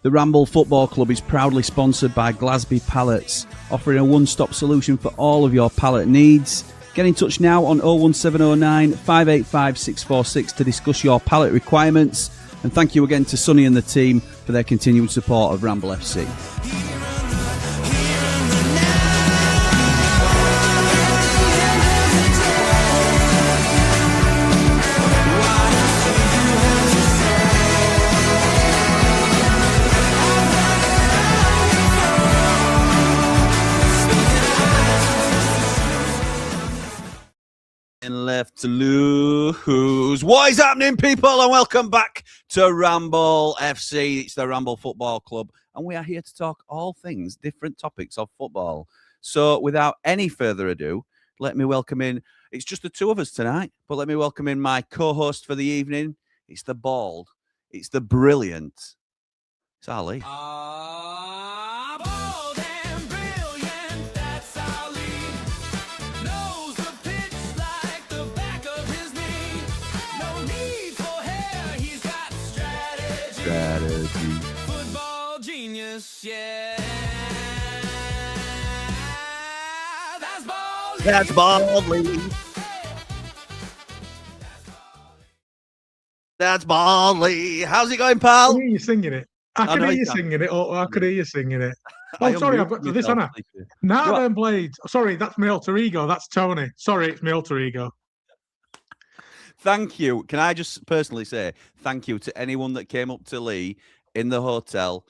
The Ramble Football Club is proudly sponsored by Glasby Pallets, offering a one-stop solution for all of your pallet needs. Get in touch now on 01709 585 646 to discuss your pallet requirements. And thank you again to Sonny and the team for their continued support of Ramble FC. Left to lose. What is happening, people? And welcome back to Ramble FC. It's the Ramble Football Club, and we are here to talk all things, different topics of football. So without any further ado, let me welcome in, it's just the two of us tonight, but let me welcome in my co-host for the evening. It's the bald, it's the brilliant, it's Ali. Bald and brilliant, that's Ali. Knows the pitch like the back of his knee. No need for hair, he's got strategy. Football genius, yeah. That's Bald. That's Baldly. That's Baldly. How's it going, pal? I can hear you singing it. I could hear you singing it. Oh, I could hear you singing it. Oh, sorry, I've got to this, Anna. Now Blade. Sorry, that's my alter ego. That's Tony. Sorry, it's my alter ego. Thank you. Can I just personally say thank you to anyone that came up to Lee in the hotel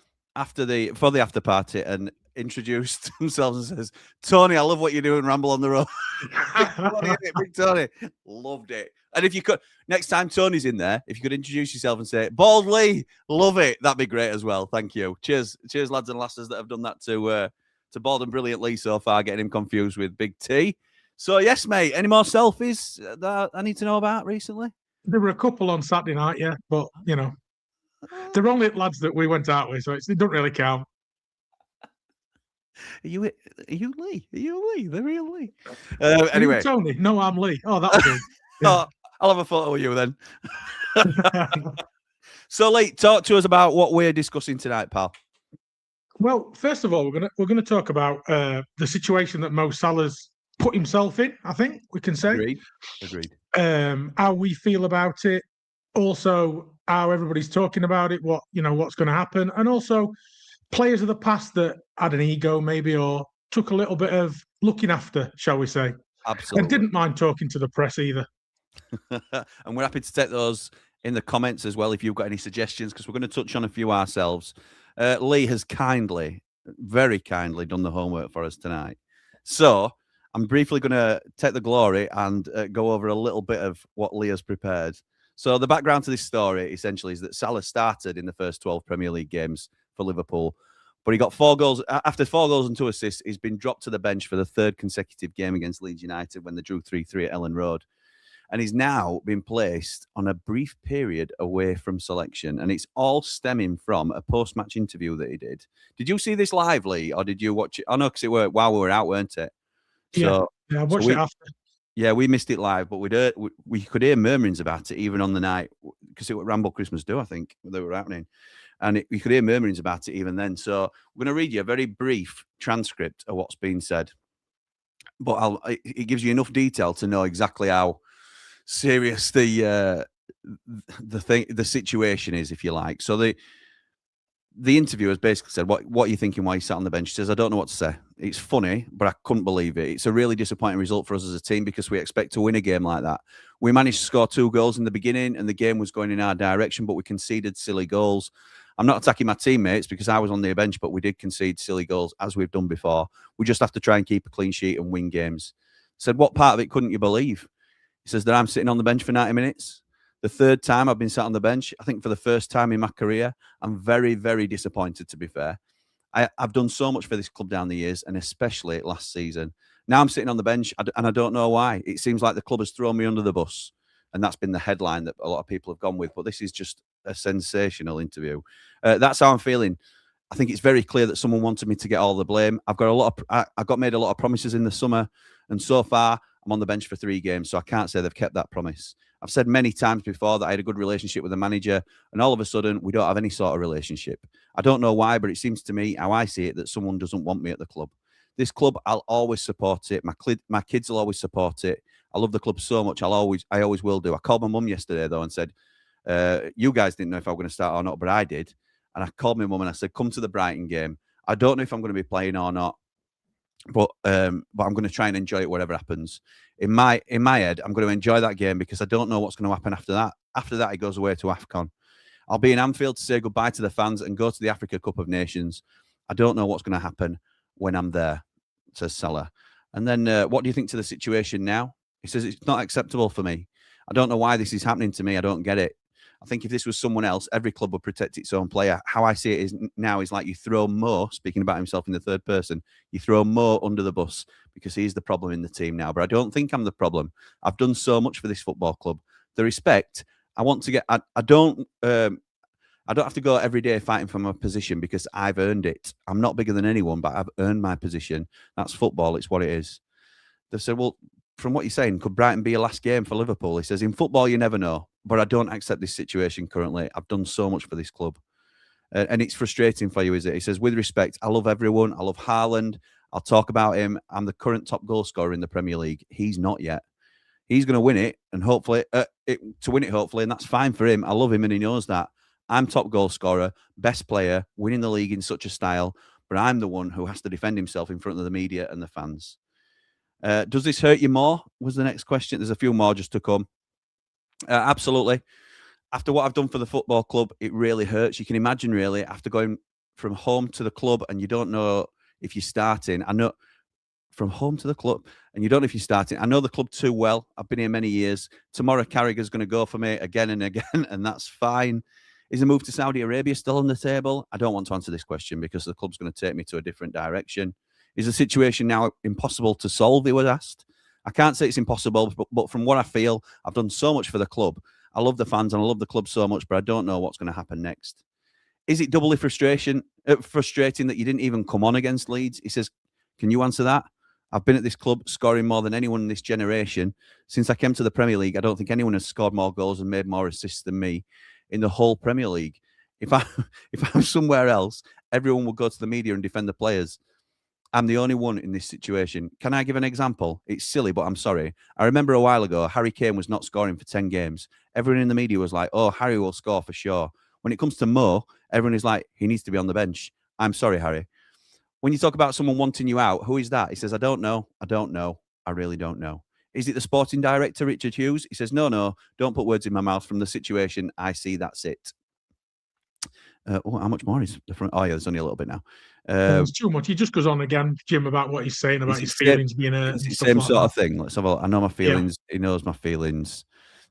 for the after party and introduced themselves and says, Tony, I love what you're doing, Ramble on the Road. Big Tony. Loved it. And if you could, next time Tony's in there, if you could introduce yourself and say, Bald Lee, love it, that'd be great as well. Thank you. Cheers, lads and lasses that have done that to Bald and Brilliant Lee so far, getting him confused with Big T. So, yes, mate, any more selfies that I need to know about recently? There were a couple on Saturday night, yeah, but, you know, they're only lads that we went out with, so it doesn't really count. Are you Lee? Are you Lee? The real Lee? Anyway. Tony? No, I'm Lee. Oh, that'll do. Yeah. Oh, I'll have a photo of you then. So, Lee, talk to us about what we're discussing tonight, pal. Well, first of all, we're gonna talk about the situation that Mo Salah's put himself in. I think we can say. Agreed. How we feel about it, also how everybody's talking about it, what's going to happen, and also players of the past that had an ego maybe or took a little bit of looking after, shall we say. Absolutely. And didn't mind talking to the press either. And we're happy to take those in the comments as well if you've got any suggestions, because we're going to touch on a few ourselves. Lee has very kindly done the homework for us tonight. So I'm briefly going to take the glory and go over a little bit of what Lee has prepared. So the background to this story essentially is that Salah started in the first 12 Premier League games for Liverpool, but he got 4 goals. After 4 goals and 2 assists, he's been dropped to the bench for the 3rd consecutive game against Leeds United when they drew 3-3 at Ellen Road. And he's now been placed on a brief period away from selection. And it's all stemming from a post-match interview that he did. Did you see this live, Lee, or did you watch it? Oh, no, because it were while we were out, weren't it? Yeah, I watched it after. Yeah, we missed it live, but we could hear murmurings about it even on the night, because it was Ramble Christmas Do, I think, they were happening. And we could hear murmurings about it even then. So we're going to read you a very brief transcript of what's been said. But it gives you enough detail to know exactly how serious the situation is, if you like. So the interviewer has basically said, what are you thinking while you sat on the bench? He says, I don't know what to say. It's funny, but I couldn't believe it. It's a really disappointing result for us as a team because we expect to win a game like that. We managed to score 2 goals in the beginning and the game was going in our direction, but we conceded silly goals. I'm not attacking my teammates because I was on their bench, but we did concede silly goals as we've done before. We just have to try and keep a clean sheet and win games. I said, what part of it couldn't you believe? He says that I'm sitting on the bench for 90 minutes. The 3rd time I've been sat on the bench, I think for the first time in my career. I'm very, very disappointed, to be fair. I've done so much for this club down the years, and especially last season. Now I'm sitting on the bench, and I don't know why. It seems like the club has thrown me under the bus, and that's been the headline that a lot of people have gone with. But this is just a sensational interview. That's how I'm feeling. I think it's very clear that someone wanted me to get all the blame. I got made a lot of promises in the summer, and so far I'm on the bench for 3 games, so I can't say they've kept that promise. I've said many times before that I had a good relationship with the manager, and all of a sudden we don't have any sort of relationship. I don't know why, but it seems to me, how I see it, that someone doesn't want me at the club. This club, I'll always support it. My kids will always support it. I love the club so much. I always will do. I called my mum yesterday though and said, you guys didn't know if I was going to start or not, but I did. And I called my mum and I said, come to the Brighton game. I don't know if I'm going to be playing or not, but I'm going to try and enjoy it whatever happens. In my head, I'm going to enjoy that game because I don't know what's going to happen after that. After that, it goes away to AFCON. I'll be in Anfield to say goodbye to the fans and go to the Africa Cup of Nations. I don't know what's going to happen when I'm there, says Salah. And then what do you think to the situation now? He says, it's not acceptable for me. I don't know why this is happening to me. I don't get it. I think if this was someone else, every club would protect its own player. How I see it now is like you throw Mo, speaking about himself in the third person, you throw Mo under the bus because he's the problem in the team now. But I don't think I'm the problem. I've done so much for this football club. The respect I want to get, I don't have to go every day fighting for my position because I've earned it. I'm not bigger than anyone, but I've earned my position. That's football. It's what it is. They said, well, from what you're saying, could Brighton be a last game for Liverpool? He says, in football, you never know. But I don't accept this situation currently. I've done so much for this club. And it's frustrating for you, is it? He says, with respect, I love everyone. I love Haaland. I'll talk about him. I'm the current top goal scorer in the Premier League. He's not yet. He's going to win it, and hopefully, hopefully, and that's fine for him. I love him, and he knows that. I'm top goal scorer, best player, winning the league in such a style, but I'm the one who has to defend himself in front of the media and the fans. Does this hurt you more? Was the next question. There's a few more just to come. Absolutely. After what I've done for the football club, it really hurts. You can imagine, really, after going from home to the club and you don't know if you're starting. I know from home to the club and you don't know if you're starting. I know the club too well. I've been here many years. Tomorrow, Carragher's going to go for me again and again, and that's fine. Is a move to Saudi Arabia still on the table? I don't want to answer this question because the club's going to take me to a different direction. Is the situation now impossible to solve? He was asked. I can't say it's impossible, but from what I feel, I've done so much for the club. I love the fans and I love the club so much, but I don't know what's going to happen next. Is it doubly frustrating that you didn't even come on against Leeds? He says, can you answer that? I've been at this club scoring more than anyone in this generation. Since I came to the Premier League, I don't think anyone has scored more goals and made more assists than me in the whole Premier League. If I'm somewhere else, everyone will go to the media and defend the players. I'm the only one in this situation. Can I give an example? It's silly, but I'm sorry. I remember a while ago, Harry Kane was not scoring for 10 games. Everyone in the media was like, oh, Harry will score for sure. When it comes to Mo, everyone is like, he needs to be on the bench. I'm sorry, Harry. When you talk about someone wanting you out, who is that? He says, I don't know. I don't know. I really don't know. Is it the sporting director, Richard Hughes? He says, no, don't put words in my mouth. From the situation I see, that's it. How much more is the front? Oh, yeah, there's only a little bit now. It's too much. He just goes on again, Jim, about what he's saying about his feelings being a same sort of thing. Let's have a look. I know my feelings. Yeah. He knows my feelings.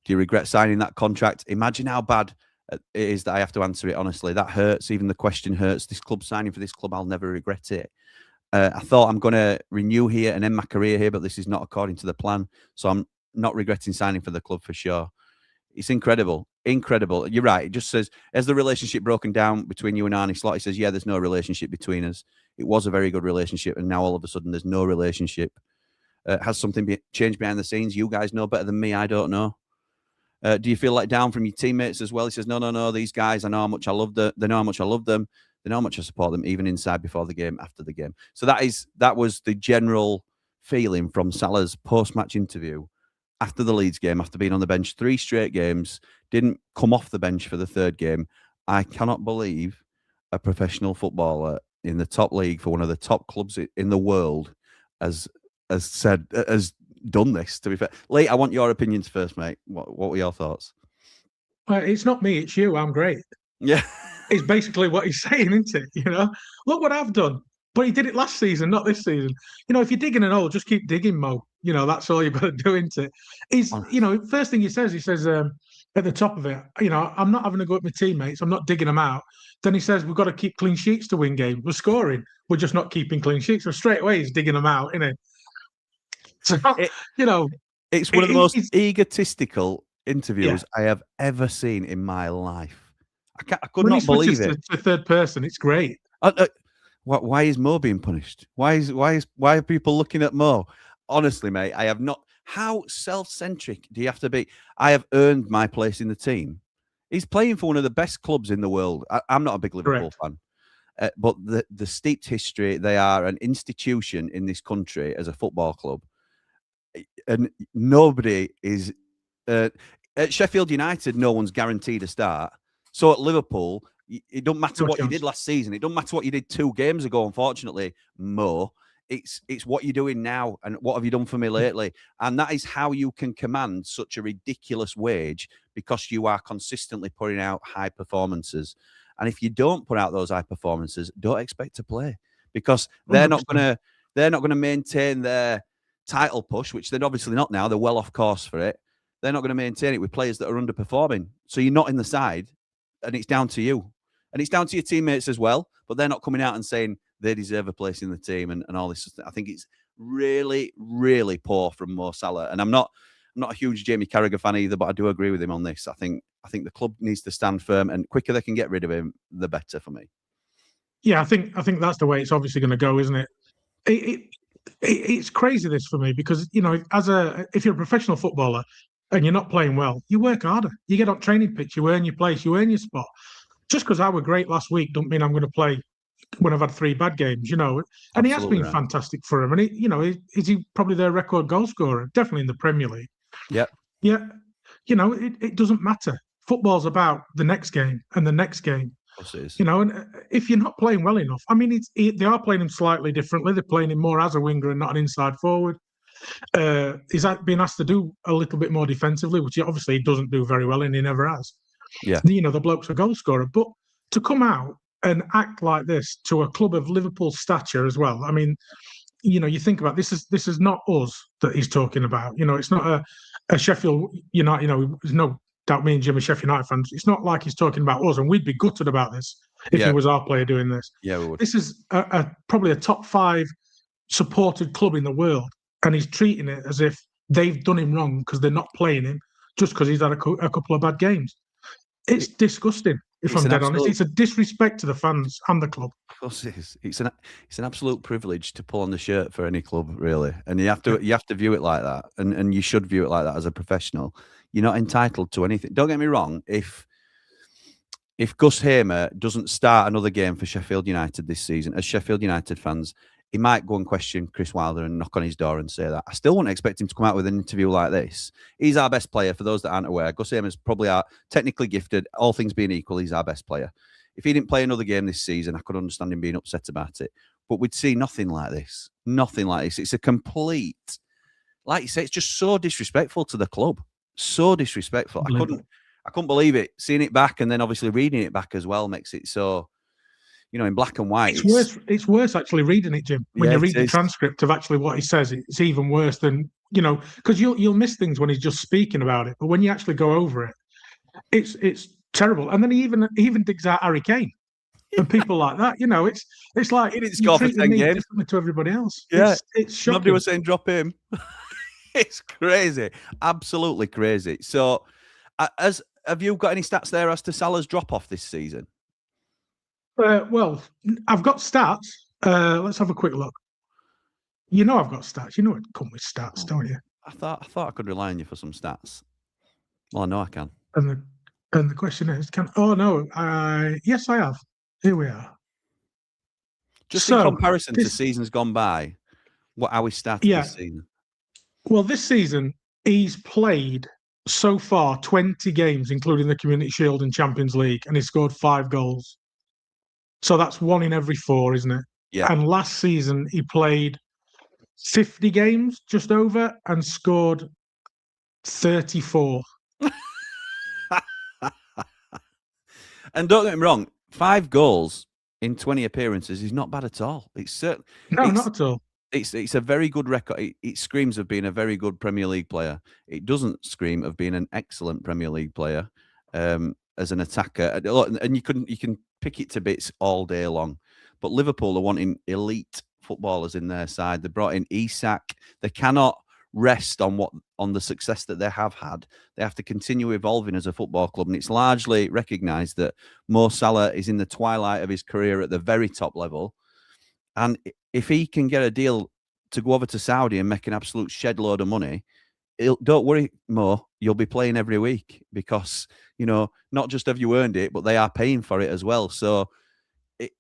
Do you regret signing that contract? Imagine how bad it is that I have to answer it. Honestly, that hurts. Even the question hurts. This club signing for this club, I'll never regret it. I thought I'm going to renew here and end my career here, but this is not according to the plan. So I'm not regretting signing for the club for sure. It's incredible. Incredible. You're right. It just says, has the relationship broken down between you and Arne Slot? He says, yeah, there's no relationship between us. It was a very good relationship, and now all of a sudden there's no relationship. Has something changed behind the scenes? You guys know better than me. I don't know. Do you feel let down from your teammates as well? He says, no. These guys, I know how much I love them. They know how much I love them. They know how much I support them, even inside, before the game, after the game. So that was the general feeling from Salah's post-match interview. After the Leeds game, after being on the bench 3 straight games, didn't come off the bench for the 3rd game. I cannot believe a professional footballer in the top league for one of the top clubs in the world has done this, to be fair. Lee, I want your opinions first, mate. What were your thoughts? It's not me, it's you. I'm great. Yeah. It's basically what he's saying, isn't it? You know, look what I've done. But he did it last season, not this season. You know, if you're digging an hole, just keep digging, Mo. You know, that's all you've got to do, isn't it? First thing he says at the top of it, you know, I'm not having a go at my teammates. I'm not digging them out. Then he says, we've got to keep clean sheets to win games. We're scoring. We're just not keeping clean sheets. So straight away, he's digging them out, isn't it? So, it's one of the most egotistical interviews I have ever seen in my life. I could not believe it. To third person, it's great. Why is Mo being punished? Why are people looking at Mo? Honestly, mate, I have not. How self-centric do you have to be? I have earned my place in the team. He's playing for one of the best clubs in the world. I'm not a big Liverpool fan, but the steeped history, they are an institution in this country as a football club, and nobody is. At Sheffield United, no one's guaranteed a start. So at Liverpool, it don't matter what you did last season. It don't matter what you did 2 games ago. Unfortunately, Mo, it's what you're doing now, and what have you done for me lately? And that is how you can command such a ridiculous wage, because you are consistently putting out high performances. And if you don't put out those high performances, don't expect to play, because they're not gonna maintain their title push, which they're obviously not now. They're well off course for it. They're not going to maintain it with players that are underperforming. So you're not in the side, and it's down to you. And it's down to your teammates as well, but they're not coming out and saying they deserve a place in the team and all this. I think it's really, really poor from Mo Salah. And I'm not a huge Jamie Carragher fan either, but I do agree with him on this. I think the club needs to stand firm, and quicker they can get rid of him, the better for me. Yeah, I think that's the way it's obviously going to go, isn't it? It's crazy, this, for me, because, you know, if you're a professional footballer and you're not playing well, you work harder. You get on training pitch, you earn your place, you earn your spot. Just because I were great last week don't mean I'm going to play when I've had 3 bad games, you know. And Absolutely he has been fantastic for him. And is he probably their record goal scorer? Definitely in the Premier League. Yeah. Yeah. You know, it doesn't matter. Football's about the next game and the next game. Of course it is. You know, and if you're not playing well enough, I mean, they are playing him slightly differently. They're playing him more as a winger and not an inside forward. He's being asked to do a little bit more defensively, which obviously he doesn't do very well, and he never has. Yeah. You know, the bloke's a goal scorer. But to come out and act like this to a club of Liverpool's stature as well, I mean, you know, you think about this is not us that he's talking about. You know, it's not a Sheffield United, you know, there's no doubt me and Jim are Sheffield United fans. It's not like he's talking about us, and we'd be gutted about this if it was our player doing this. Yeah, we would. This is probably a top 5 supported club in the world, and he's treating it as if they've done him wrong because they're not playing him just because he's had a couple of bad games. It's disgusting, if I'm dead honest. It's a disrespect to the fans and the club. Of course it is. It's an absolute privilege to pull on the shirt for any club, really. And you have to view it like that, and you should view it like that as a professional. You're not entitled to anything. Don't get me wrong. If Gus Hamer doesn't start another game for Sheffield United this season, as Sheffield United fans, he might go and question Chris Wilder and knock on his door and say that. I still wouldn't expect him to come out with an interview like this. He's our best player. For those that aren't aware, Gus Hamer's probably our technically gifted. All things being equal, he's our best player. If he didn't play another game this season, I could understand him being upset about it. But we'd see nothing like this. Nothing like this. It's a complete, like you say, it's just so disrespectful to the club. So disrespectful. I couldn't believe it. Seeing it back, and then obviously reading it back as well, makes it so, you know, in black and white. It's worse actually reading it, Jim. When you read the transcript of actually what he says, it's even worse than, you know, because you'll miss things when he's just speaking about it. But when you actually go over it, it's terrible. And then he even digs out Harry Kane and people like that. You know, it's like he didn't score for 10 games differently to everybody else. Yeah, it's shocking. Nobody was saying drop him. It's crazy, absolutely crazy. So, have you got any stats there as to Salah's drop off this season? Well, I've got stats. Let's have a quick look. You know, I've got stats. You know, it come with stats, don't you? I thought I could rely on you for some stats. Well, I know I can. And the question is, yes, I have. Here we are. Just in comparison to seasons gone by, how we started this season. Well, this season he's played so far 20 games, including the Community Shield and Champions League, and he scored 5 goals. So that's 1 in every 4, isn't it? Yeah. And last season he played 50 games, just over, and scored 34. And don't get me wrong, 5 goals in 20 appearances is not bad at all. Not at all. It's a very good record. It screams of being a very good Premier League player. It doesn't scream of being an excellent Premier League player as an attacker. And you can pick it to bits all day long. But Liverpool are wanting elite footballers in their side. They brought in Isak. They cannot rest on the success that they have had. They have to continue evolving as a football club. And it's largely recognised that Mo Salah is in the twilight of his career at the very top level. And if he can get a deal to go over to Saudi and make an absolute shed load of money, don't worry, Mo, you'll be playing every week because, not just have you earned it, but they are paying for it as well. So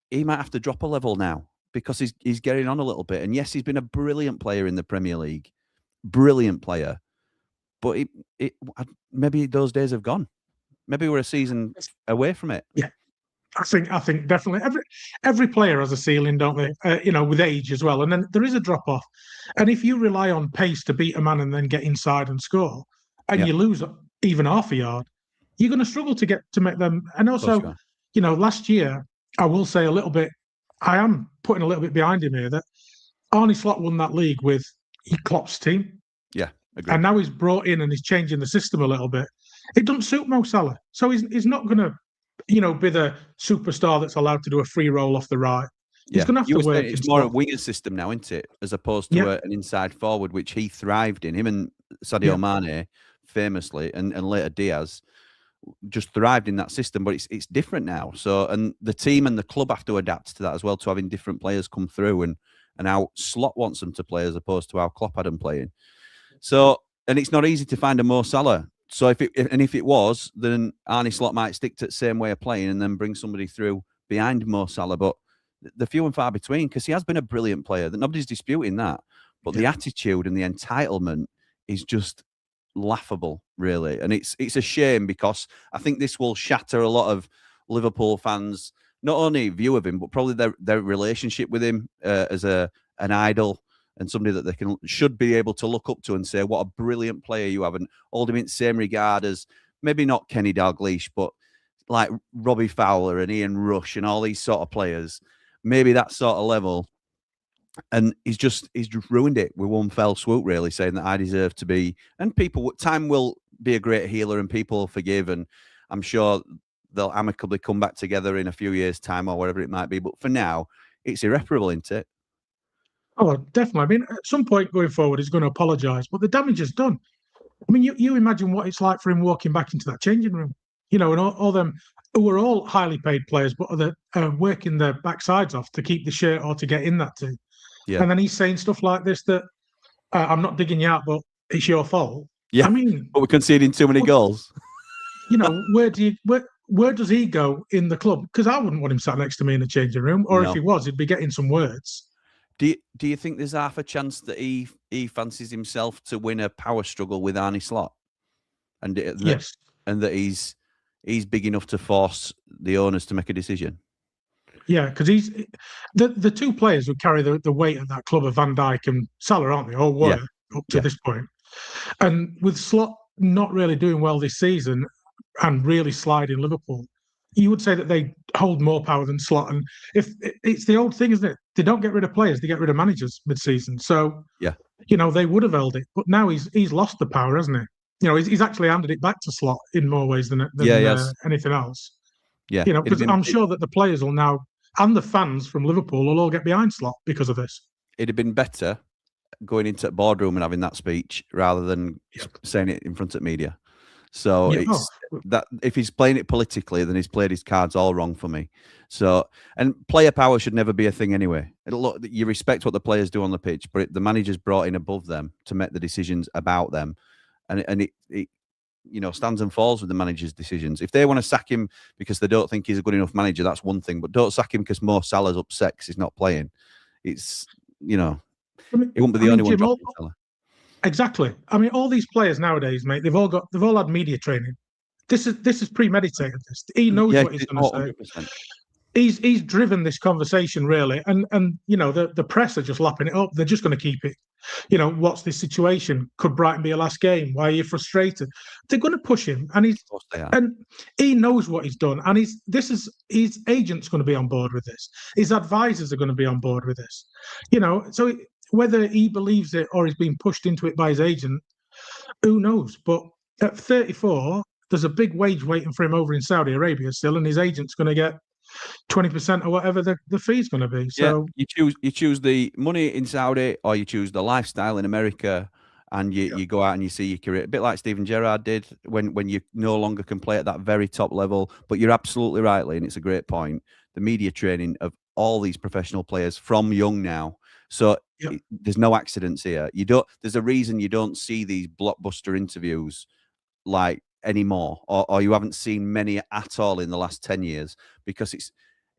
he might have to drop a level now because he's getting on a little bit. And yes, he's been a brilliant player in the Premier League, brilliant player. But maybe those days have gone. Maybe we're a season away from it. Yeah, I think definitely every player has a ceiling, don't they? With age as well, and then there is a drop off. And if you rely on pace to beat a man and then get inside and score, and you lose even half a yard, you're going to struggle to make them. And also, last year, I will say a little bit. I am putting a little bit behind him here that Arne Slot won that league with Klopp's team. Yeah, agreed. And now he's brought in and he's changing the system a little bit. It doesn't suit Mo Salah, so he's not going to, be the superstar that's allowed to do a free roll off the right. He's going to have to work. It's more a winger system now, isn't it, as opposed to an inside forward, which he thrived in. Him and Sadio Mane, famously, and later Diaz, just thrived in that system. But it's different now. So, and the team and the club have to adapt to that as well, to having different players come through and how Slot wants them to play as opposed to how Klopp had them playing. So, and it's not easy to find a Mo Salah. So if it was, then Arne Slot might stick to the same way of playing and then bring somebody through behind Mo Salah. But they're few and far between because he has been a brilliant player. That nobody's disputing that. But the attitude and the entitlement is just laughable, really. And it's a shame because I think this will shatter a lot of Liverpool fans, not only view of him, but probably their relationship with him as an idol. And somebody that they should be able to look up to and say, what a brilliant player you have, and hold him in the same regard as maybe not Kenny Dalglish, but like Robbie Fowler and Ian Rush and all these sort of players, maybe that sort of level. And he's just ruined it with one fell swoop, really, saying that I deserve to be. And time will be a great healer and people will forgive. And I'm sure they'll amicably come back together in a few years' time or whatever it might be. But for now, it's irreparable, isn't it? Oh, definitely. I mean, at some point going forward, he's going to apologise, but the damage is done. I mean, you imagine what it's like for him walking back into that changing room, and all them who are all highly paid players, but are working their backsides off to keep the shirt or to get in that team. Yeah. And then he's saying stuff like this that I'm not digging you out, but it's your fault. Yeah. I mean, but we're conceding too many goals. Where does he go in the club? Because I wouldn't want him sat next to me in the changing room, or if he was, he'd be getting some words. Do you think there's half a chance that he fancies himself to win a power struggle with Arne Slot, and yes, and that he's big enough to force the owners to make a decision? Yeah, because he's the two players who carry the weight of that club are Van Dijk and Salah, aren't they? Or were up to this point. And with Slot not really doing well this season and really sliding Liverpool, you would say that they hold more power than Slot. And if it's the old thing, isn't it? They don't get rid of players; they get rid of managers mid-season. So they would have held it, but now he's lost the power, hasn't he? He's actually handed it back to Slot in more ways than anything else. Yeah, because I'm sure that the players will now, and the fans from Liverpool will all get behind Slot because of this. It'd have been better going into a boardroom and having that speech rather than saying it in front of media. So that if he's playing it politically, then he's played his cards all wrong for me. So, and player power should never be a thing anyway. You respect what the players do on the pitch, but the manager's brought in above them to make the decisions about them, and it stands and falls with the manager's decisions. If they want to sack him because they don't think he's a good enough manager, that's one thing. But don't sack him because Mo Salah's upset because he's not playing. It's it won't be the only one dropping Salah. Exactly. I mean, all these players nowadays, mate, they've all had media training. This is premeditated. He knows what he's going to say. He's driven this conversation really, and the press are just lapping it up. They're just going to keep it. What's this situation? Could Brighton be a last game? Why are you frustrated? They're going to push him, and he knows what he's done, and his agent's going to be on board with this. His advisors are going to be on board with this. So whether he believes it or he's being pushed into it by his agent, who knows? But at 34, there's a big wage waiting for him over in Saudi Arabia still, and his agent's going to get 20% or whatever the fee's going to be. So you choose the money in Saudi, or you choose the lifestyle in America, and you go out and you see your career. A bit like Steven Gerrard did when you no longer can play at that very top level. But you're absolutely right, Lee, and it's a great point. The media training of all these professional players from young now So Yep. there's no accidents here. There's a reason you don't see these blockbuster interviews like anymore, or you haven't seen many at all in the last 10 years, because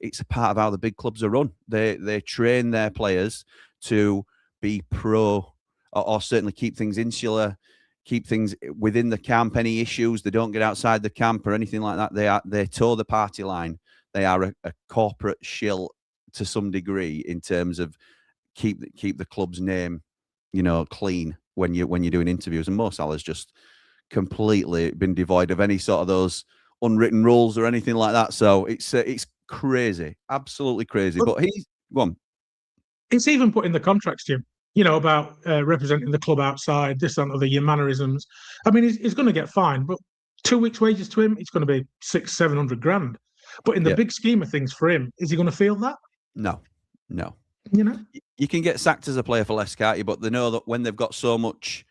it's a part of how the big clubs are run. They train their players to be pro, or certainly keep things insular, keep things within the camp. Any issues, they don't get outside the camp or anything like that. They toe the party line. They are a corporate shill to some degree in terms of keep the club's name, clean when you're doing interviews. And Mo Salah's just completely been devoid of any sort of those unwritten rules or anything like that. So it's crazy, absolutely crazy. But he's gone. It's even put in the contracts, Jim. About representing the club outside, this and other, your mannerisms. I mean, he's going to get fined, but 2 weeks' wages to him, it's going to be 600-700 grand. But in the big scheme of things for him, is he going to feel that? No. You can get sacked as a player for less, can't you? But they know that when they've got so much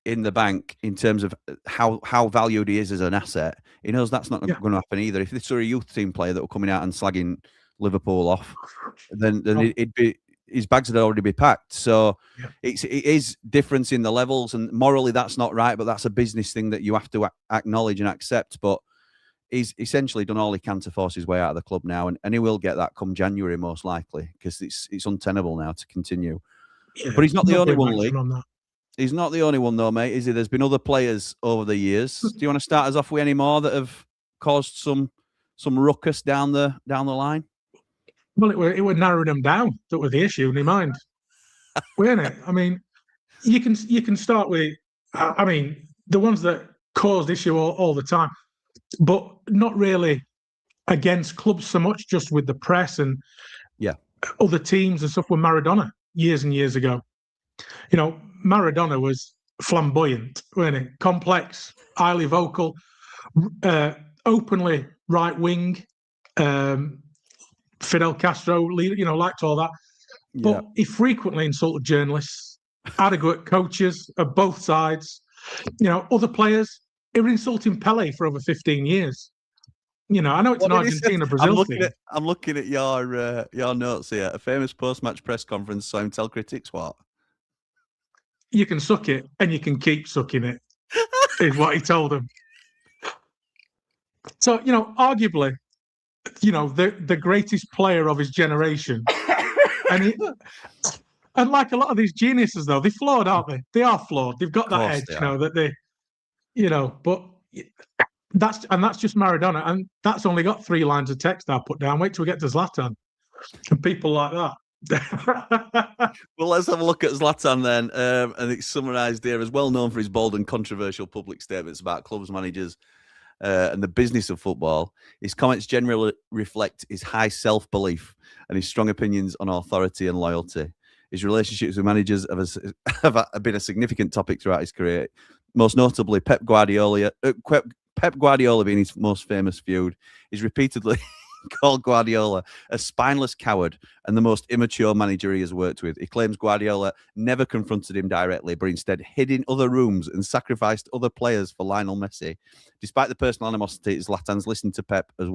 in the bank in terms of how valued he is as an asset, he knows that's not going to happen either. If this were a youth team player that were coming out and slagging Liverpool off, then it'd be, his bags would already be packed. So it is difference in the levels, and morally that's not right, but that's a business thing that you have to acknowledge and accept. But he's essentially done all he can to force his way out of the club now, and he will get that come January most likely, because it's untenable now to continue. But he's not the only one, Lee. He's not the only one, though, mate, is he? There's been other players over the years. Do you want to start us off with any more that have caused some ruckus down the line? Well, it would narrow them down. That was the issue in my mind, weren't it? I mean, you can start with, I mean, the ones that caused issue all the time, but not really against clubs so much, just with the press and other teams and stuff. With Maradona years and years ago, Maradona was flamboyant, wasn't he? Complex, highly vocal, openly right wing. Fidel Castro, liked all that. But he frequently insulted journalists, adequate coaches of both sides, other players. He was insulting Pele for over 15 years. I know it's an Argentina-Brazil thing. I'm looking at your notes here. A famous post-match press conference saw him tell critics what? You can suck it and you can keep sucking it, is what he told them. So, arguably, the greatest player of his generation. and like a lot of these geniuses, though, they're flawed, aren't they? They are flawed. They've got that edge, that they, but that's just Maradona. And that's only got 3 lines of text I put down. Wait till we get to Zlatan and people like that. Well, let's have a look at Zlatan then. And it's summarised here as well known for his bold and controversial public statements about clubs, managers, and the business of football. His comments generally reflect his high self-belief and his strong opinions on authority and loyalty. His relationships with managers have been a significant topic throughout his career, most notably Pep Guardiola. Pep Guardiola being his most famous feud. He's repeatedly called Guardiola a spineless coward and the most immature manager he has worked with. He claims Guardiola never confronted him directly, but instead hid in other rooms and sacrificed other players for Lionel Messi. Despite the personal animosity, Zlatan's listed Pep as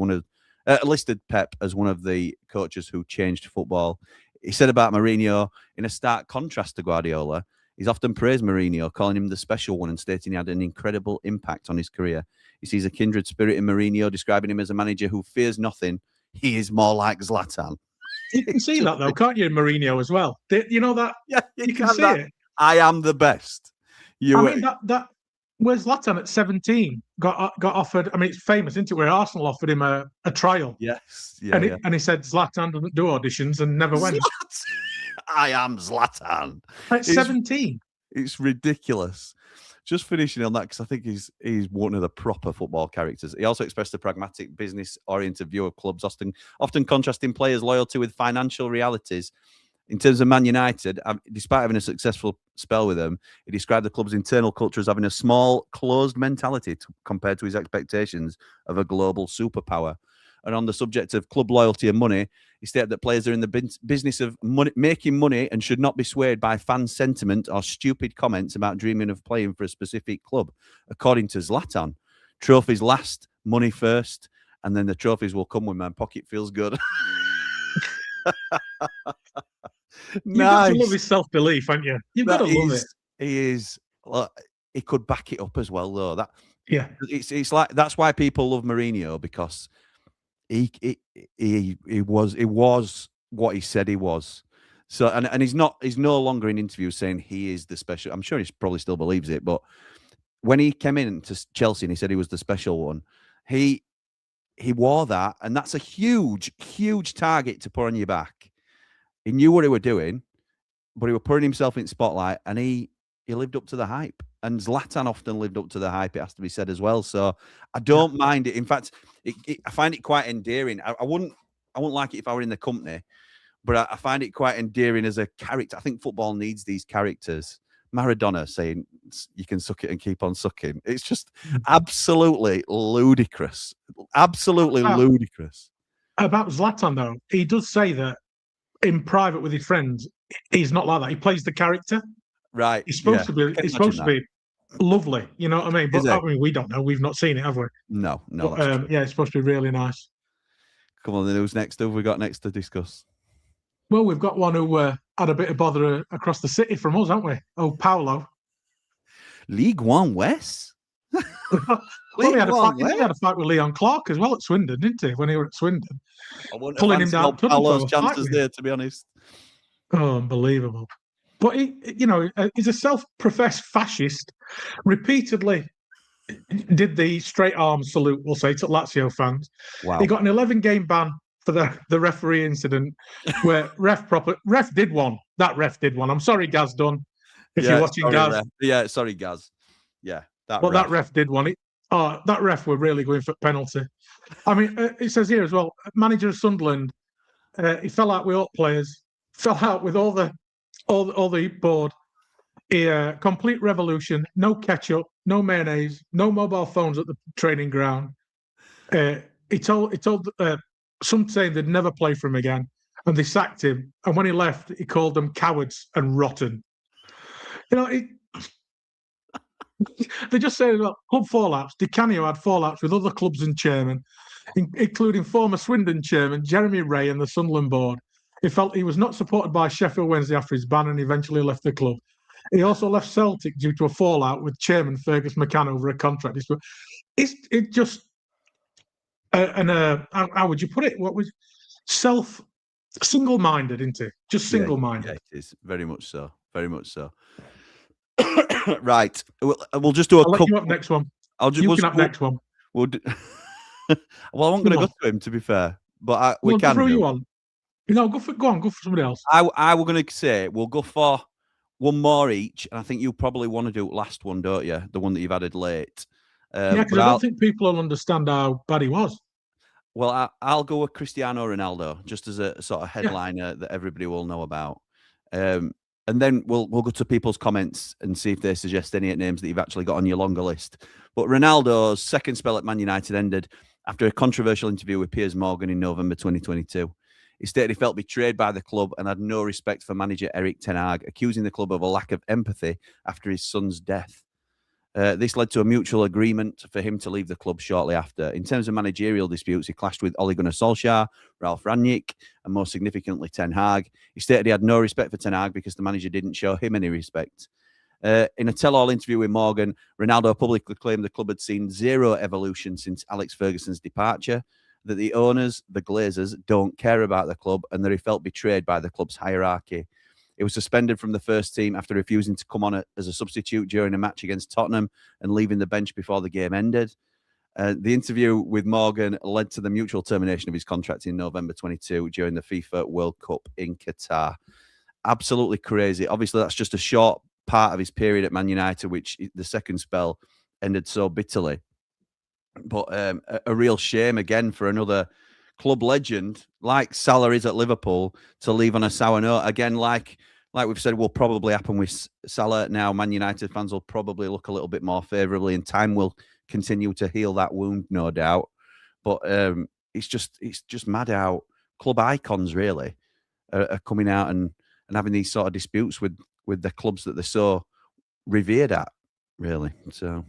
one of the coaches who changed football. He said about Mourinho, in a stark contrast to Guardiola, he's often praised Mourinho, calling him the special one and stating he had an incredible impact on his career. He sees a kindred spirit in Mourinho, describing him as a manager who fears nothing. He is more like Zlatan. You can see that, though, can't you, in Mourinho as well? You know that? Yeah, you can see it. I am the best. That where's Zlatan at 17 got offered? I mean, it's famous, isn't it? Where Arsenal offered him a trial. Yes. And he said Zlatan doesn't do auditions and never went. I am Zlatan. At 17. It's ridiculous. Just finishing on that, because I think he's one of the proper football characters. He also expressed a pragmatic, business-oriented view of clubs, often contrasting players' loyalty with financial realities. In terms of Man United, despite having a successful spell with them, he described the club's internal culture as having a small, closed mentality compared to his expectations of a global superpower. And on the subject of club loyalty and money, he stated that players are in the business of making money and should not be swayed by fan sentiment or stupid comments about dreaming of playing for a specific club. According to Zlatan, trophies last, money first, and then the trophies will come when my pocket feels good. You've got to love Nice. his self-belief, haven't you? You've got to love it. He is. Look, he could back it up as well, though. Yeah. It's like that's why people love Mourinho, because he was what he said he was. So and he's no longer in interviews saying he is the special. I'm sure he probably still believes it, but when he came in to Chelsea and he said he was the special one, he wore that, and that's a huge target to put on your back. He knew what he was doing, but he was putting himself in spotlight, and he lived up to the hype. And Zlatan often lived up to the hype, it has to be said as well. So I don't mind it. In fact, I find it quite endearing. I wouldn't like it if I were in the company, but I find it quite endearing as a character. I think football needs these characters. Maradona saying you can suck it and keep on sucking. It's just absolutely ludicrous. Absolutely ludicrous. About Zlatan, though, he does say that in private with his friends, he's not like that. He plays the character. Right. He's supposed to be. He's supposed to be lovely. You know what I mean? But I mean, we don't know. We've not seen it, have we? No. But, yeah, it's supposed to be really nice. Come on, then who's next? Who have we got next to discuss? Well, we've got one who had a bit of bother across the city from us, haven't we? Oh, Paolo. League One West? Well, he had a fight with Leon Clark as well at Swindon, didn't he? When he were at Swindon, pulling him down. Paolo's chances there, to be honest. Oh, unbelievable! But he's a self-professed fascist. Repeatedly did the straight arm salute, we'll say, to Lazio fans. Wow. He got an 11-game ban for the referee incident where ref did one. That ref did one. I'm sorry, Gaz Dunn, if you're watching, Gaz. Ref. Yeah, sorry, Gaz. Yeah, that ref did one. That ref were really going for penalty. I mean, it says here as well, manager of Sunderland, he fell out with all players, fell out with all the board. Complete revolution, no ketchup, no mayonnaise, no mobile phones at the training ground. He told some saying they'd never play for him again, and they sacked him. And when he left, he called them cowards and rotten. They just say about club fallouts. Di Canio had fallouts with other clubs and chairmen, including former Swindon chairman Jeremy Ray and the Sunderland board. He felt he was not supported by Sheffield Wednesday after his ban and eventually left the club. He also left Celtic due to a fallout with chairman Fergus McCann over a contract. It just how would you put it? What was single-minded, isn't it? Just single-minded. Yeah, it is very much so. Very much so. Right, we'll just do a couple. You up next one. Next one. We'll do... Well, I wasn't going to go to him, to be fair, but we can. Throw you on. Go for somebody else. I was going to say we'll go for one more each, and I think you probably want to do last one, don't you? The one that you've added late. Because I don't think people will understand how bad he was. Well, I'll go with Cristiano Ronaldo, just as a sort of headliner that everybody will know about. And then we'll go to people's comments and see if they suggest any names that you've actually got on your longer list. But Ronaldo's second spell at Man United ended after a controversial interview with Piers Morgan in November 2022. He stated he felt betrayed by the club and had no respect for manager Erik ten Hag, accusing the club of a lack of empathy after his son's death. This led to a mutual agreement for him to leave the club shortly after. In terms of managerial disputes, he clashed with Ole Gunnar Solskjaer, Ralf Rangnick, and most significantly, Ten Hag. He stated he had no respect for Ten Hag because the manager didn't show him any respect. In a tell-all interview with Morgan, Ronaldo publicly claimed the club had seen zero evolution since Alex Ferguson's departure, that the owners, the Glazers, don't care about the club, and that he felt betrayed by the club's hierarchy. He was suspended from the first team after refusing to come on as a substitute during a match against Tottenham and leaving the bench before the game ended. The interview with Morgan led to the mutual termination of his contract in November 22 during the FIFA World Cup in Qatar. Absolutely crazy. Obviously, that's just a short part of his period at Man United, which the second spell ended so bitterly. But a real shame again for another club legend like Salah is at Liverpool to leave on a sour note. Again, like we've said, will probably happen with Salah now. Man United fans will probably look a little bit more favourably, and time will continue to heal that wound, no doubt. But it's just mad how club icons really are coming out and having these sort of disputes with the clubs that they're so revered at, really. So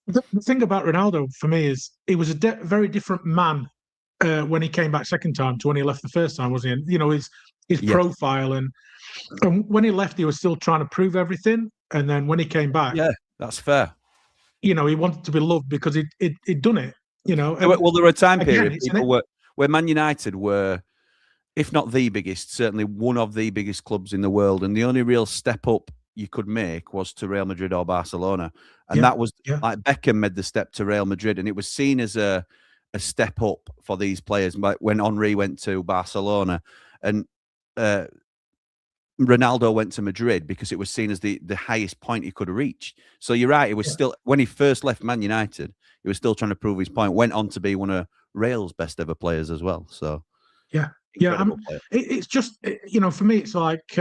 the thing about Ronaldo for me is he was a very different man when he came back second time to when he left the first time, wasn't he? And, his Yeah. profile, and when he left, he was still trying to prove everything. And then when he came back, Yeah, that's fair. he wanted to be loved because he'd done it. And Well, there were a time again, period it's people where Man United were, if not the biggest, certainly one of the biggest clubs in the world, and the only real step up you could make was to Real Madrid or Barcelona, and that was like Beckham made the step to Real Madrid, and it was seen as a step up for these players. Like when Henry went to Barcelona, and Ronaldo went to Madrid because it was seen as the highest point he could reach. So you're right, it was still, when he first left Man United, he was still trying to prove his point. Went on to be one of Real's best ever players as well. So it's just for me, it's like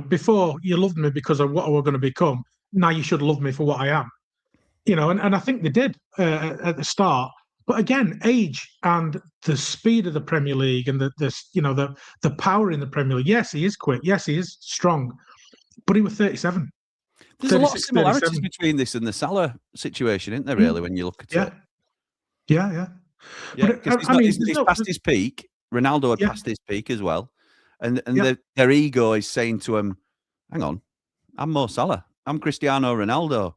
before you loved me because of what I was going to become. Now you should love me for what I am. And I think they did at the start. But again, age and the speed of the Premier League and the power in the Premier League. Yes, he is quick. Yes, he is strong. But he was 37. There's a lot of similarities between this and the Salah situation, isn't there, really, when you look at it? Yeah. Because he's past his peak. Ronaldo had passed his peak as well. And their ego is saying to him, hang on, I'm Mo Salah. I'm Cristiano Ronaldo.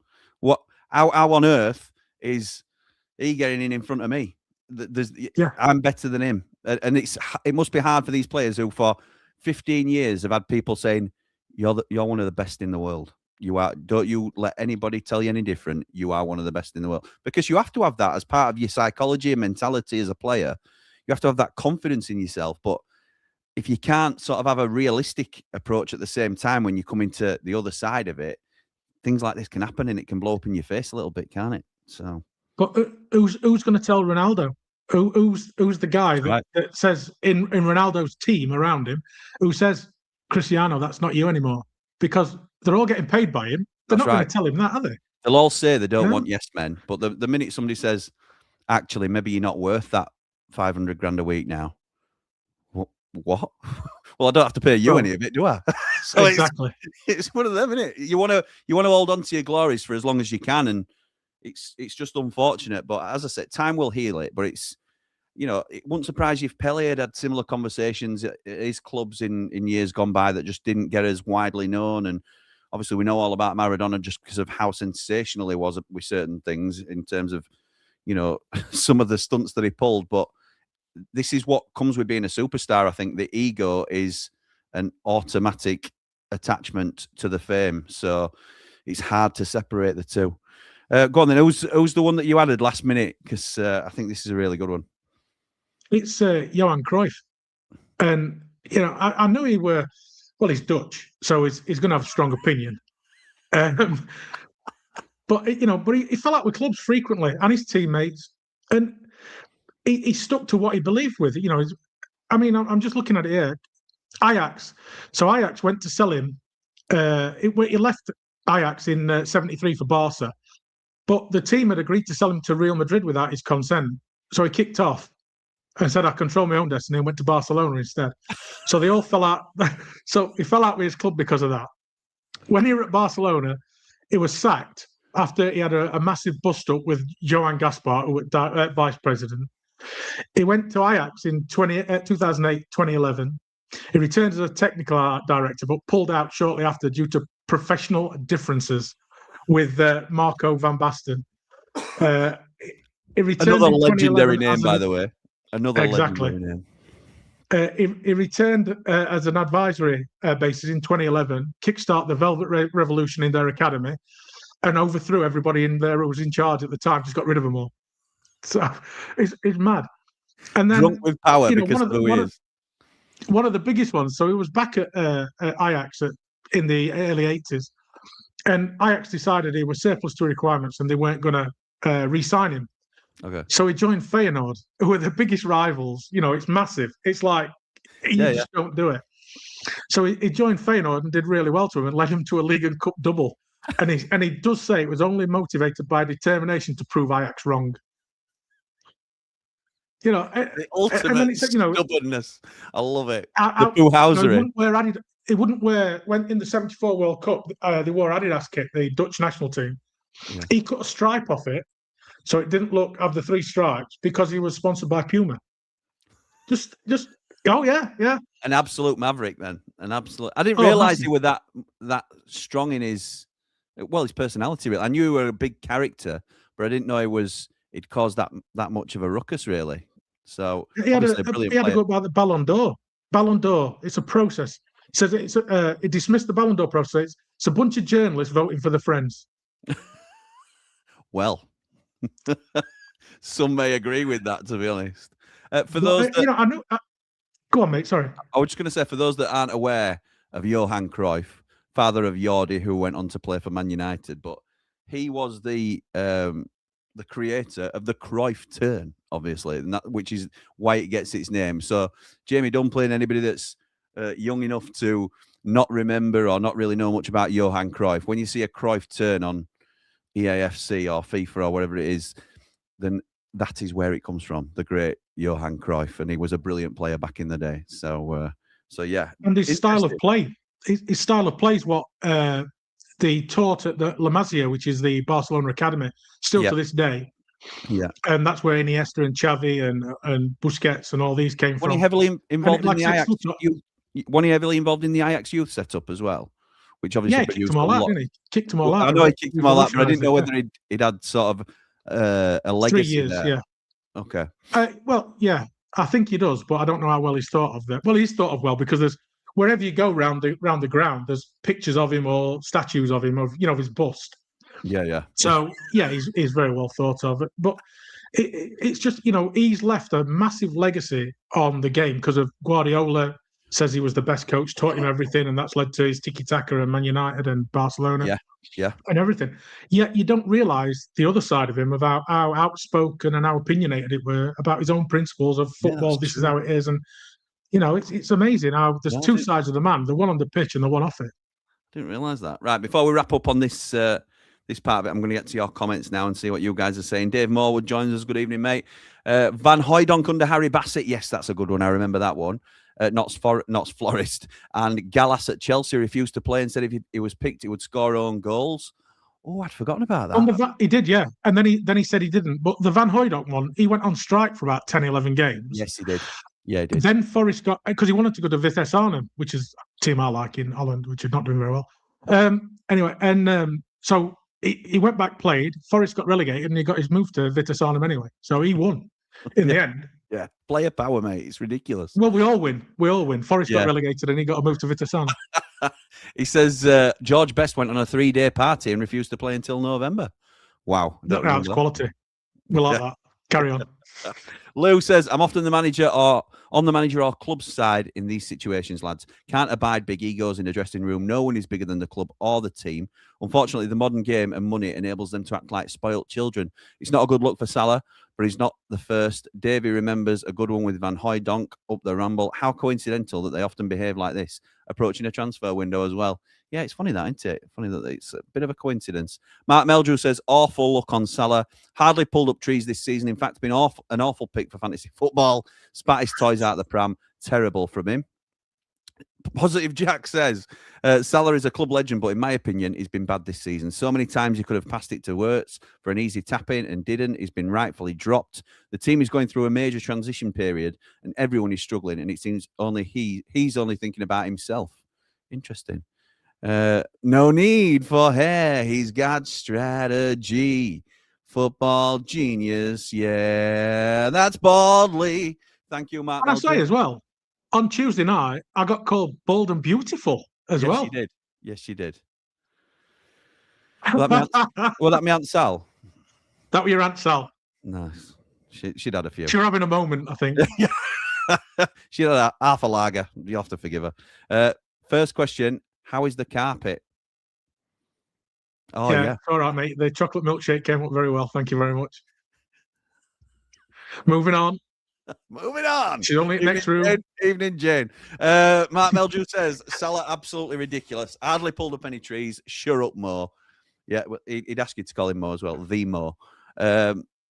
How on earth is he getting in front of me? I'm better than him. And it must be hard for these players who for 15 years have had people saying, you're one of the best in the world. You are. Don't you let anybody tell you any different. You are one of the best in the world. Because you have to have that as part of your psychology and mentality as a player. You have to have that confidence in yourself. But if you can't sort of have a realistic approach at the same time when you come into the other side of it, things like this can happen and it can blow up in your face a little bit, can't it? So, but who's going to tell Ronaldo? Who's the guy that says in Ronaldo's team around him, who says, Cristiano, that's not you anymore? Because they're all getting paid by him. They're not going to tell him that, are they? They'll all say they don't want yes men, but the minute somebody says, actually, maybe you're not worth that 500 grand a week now. What? Well, I don't have to pay you any of it, do I? So exactly. It's one of them, isn't it? You want to hold on to your glories for as long as you can, and it's just unfortunate. But as I said, time will heal it. But it's, it wouldn't surprise you if Pele had similar conversations at his clubs in years gone by that just didn't get as widely known. And obviously, we know all about Maradona just because of how sensational he was with certain things in terms of, some of the stunts that he pulled. But this is what comes with being a superstar. I think the ego is an automatic attachment to the fame. So it's hard to separate the two. Go on then. Who's the one that you added last minute? Because I think this is a really good one. It's Johan Cruyff. And, I know he's Dutch, so he's going to have a strong opinion. But he fell out with clubs frequently and his teammates. And he stuck to what he believed with. I'm just looking at it here. Ajax. So Ajax went to sell him. He left Ajax in 73 for Barca. But the team had agreed to sell him to Real Madrid without his consent. So he kicked off and said, I control my own destiny, and went to Barcelona instead. So they all fell out. So he fell out with his club because of that. When he was at Barcelona, he was sacked after he had a massive bust-up with Johan Gaspar, who was vice president. He went to Ajax in 2008, 2011. He returned as a technical art director, but pulled out shortly after due to professional differences with Marco van Basten. He returned another legendary name, by the way. Another legendary name. He returned as an advisory basis in 2011, kickstart the Velvet Revolution in their academy, and overthrew everybody in there who was in charge at the time, just got rid of them all. So it's mad. And then drunk with power because of who he is. One of the biggest ones. So he was back at Ajax in the early 80s, and Ajax decided he was surplus to requirements and they weren't going to re-sign him. Okay. So he joined Feyenoord, who are the biggest rivals. It's massive. It's like you just don't do it. So he joined Feyenoord and did really well to him and led him to a League and Cup double. And he does say it was only motivated by determination to prove Ajax wrong. The ultimate stubbornness. I love it. The Boohousery. He wouldn't wear when in the '74 World Cup. They wore Adidas kit, the Dutch national team. Yeah. He cut a stripe off it, so it didn't have the 3 stripes because he was sponsored by Puma. Just Oh yeah. An absolute maverick, then. An absolute. I didn't Oh, realize massive. he were that strong in his personality. Really, I knew he were a big character, but I didn't know he'd caused that much of a ruckus, really. So He had obviously a brilliant he had to player. go about the Ballon d'Or. Ballon d'Or. It's a process. It says it dismissed the Ballon d'Or process. It's a bunch of journalists voting for the friends. Well, some may agree with that, to be honest. For those that, I know. Go on, mate. Sorry. I was just going to say, for those that aren't aware of Johan Cruyff, father of Jordi, who went on to play for Man United, but he was the creator of the Cruyff turn, obviously, and which is why it gets its name. So, Jamie Dumpling, anybody that's young enough to not remember or not really know much about Johan Cruyff, when you see a Cruyff turn on EAFC or FIFA or whatever it is, then that is where it comes from, the great Johan Cruyff, and he was a brilliant player back in the day. So yeah. And his style of play, his style of play is what they taught at the La Masia, which is the Barcelona academy, still to this day. Yeah. And that's where Iniesta and Xavi and Busquets and all these came from. When he heavily involved in the Ajax, when he heavily involved in the Ajax youth setup as well, which obviously he kicked them all out, didn't he? Kicked them all out. I know he kicked them all out, but I didn't know whether he'd had sort of a legacy 3 years, there. yeah. Okay. Well, yeah, I think he does, but I don't know how well he's thought of that. Well, he's thought of well because there's wherever you go round the ground, there's pictures of him or statues of him, of his bust. Yeah. So yeah, he's very well thought of. But it's just he's left a massive legacy on the game because of Guardiola. Says he was the best coach, taught him everything, and that's led to his tiki-taka and Man United and Barcelona. Yeah, and everything. Yet you don't realise the other side of him, about how outspoken and how opinionated it were about his own principles of football. This is how it is, and it's amazing how there's two sides of the man: the one on the pitch and the one off it. Didn't realise that. Right, before we wrap up on this this part of it, I'm going to get to your comments now and see what you guys are saying. Dave Morwood joins us. Good evening, mate. Van Hooijdonk under Harry Bassett. Yes, that's a good one. I remember that one. Notts Forest, and Gallas at Chelsea refused to play and said if he was picked, he would score own goals. Oh, I'd forgotten about that. He did, yeah. And then he said he didn't. But the Van Hooijdonk one, he went on strike for about 10, 11 games. Yes, he did. Yeah, he did. Then Forest got, because he wanted to go to Vitesse Arnhem, which is a team I like in Holland, which is not doing very well. Anyway, and so he went back, played. Forest got relegated, and he got his move to Vitesse Arnhem anyway. So he won in the end. Yeah, player power, mate. It's ridiculous. Well, we all win. Forest got relegated and he got a move to Vitesse Arnhem. He says George Best went on a 3-day party and refused to play until November. Wow. That's quality. We like that. Carry on. Lou says, I'm often the manager or on the manager or club side in these situations, lads. Can't abide big egos in a dressing room. No one is bigger than the club or the team. Unfortunately, the modern game and money enables them to act like spoilt children. It's not a good look for Salah, but he's not the first. Davey remembers a good one with Van Hooijdonk up the ramble. How coincidental that they often behave like this, approaching a transfer window as well. Yeah, it's funny that, isn't it? Funny that it's a bit of a coincidence. Mark Meldrew says, awful look on Salah. Hardly pulled up trees this season. In fact, been an awful pick for fantasy football. Spat his toys out of the pram. Terrible from him. Positive Jack says, Salah is a club legend, but in my opinion, he's been bad this season. So many times he could have passed it to Wirtz for an easy tap-in and didn't. He's been rightfully dropped. The team is going through a major transition period and everyone is struggling, and it seems only he's only thinking about himself. Interesting. No need for hair. He's got strategy. Football genius. Yeah, that's Baldley. Thank you, Mark. And I say as well, on Tuesday night, I got called bold and beautiful as well. Yes, you did. Yes, you did. Will that me Aunt Sal? That was your Aunt Sal? Nice. She'd had a few. She's having a moment, I think. She had half a lager. You have to forgive her. First question, how is the carpet? Oh, yeah. All right, mate. The chocolate milkshake came up very well. Thank you very much. Moving on. Moving on. She's only in the next room. Evening, Jane. Mark Meldrew says, Salah, absolutely ridiculous. Hardly pulled up any trees. Sure up, Mo. Yeah, he'd ask you to call him Mo as well. The Mo.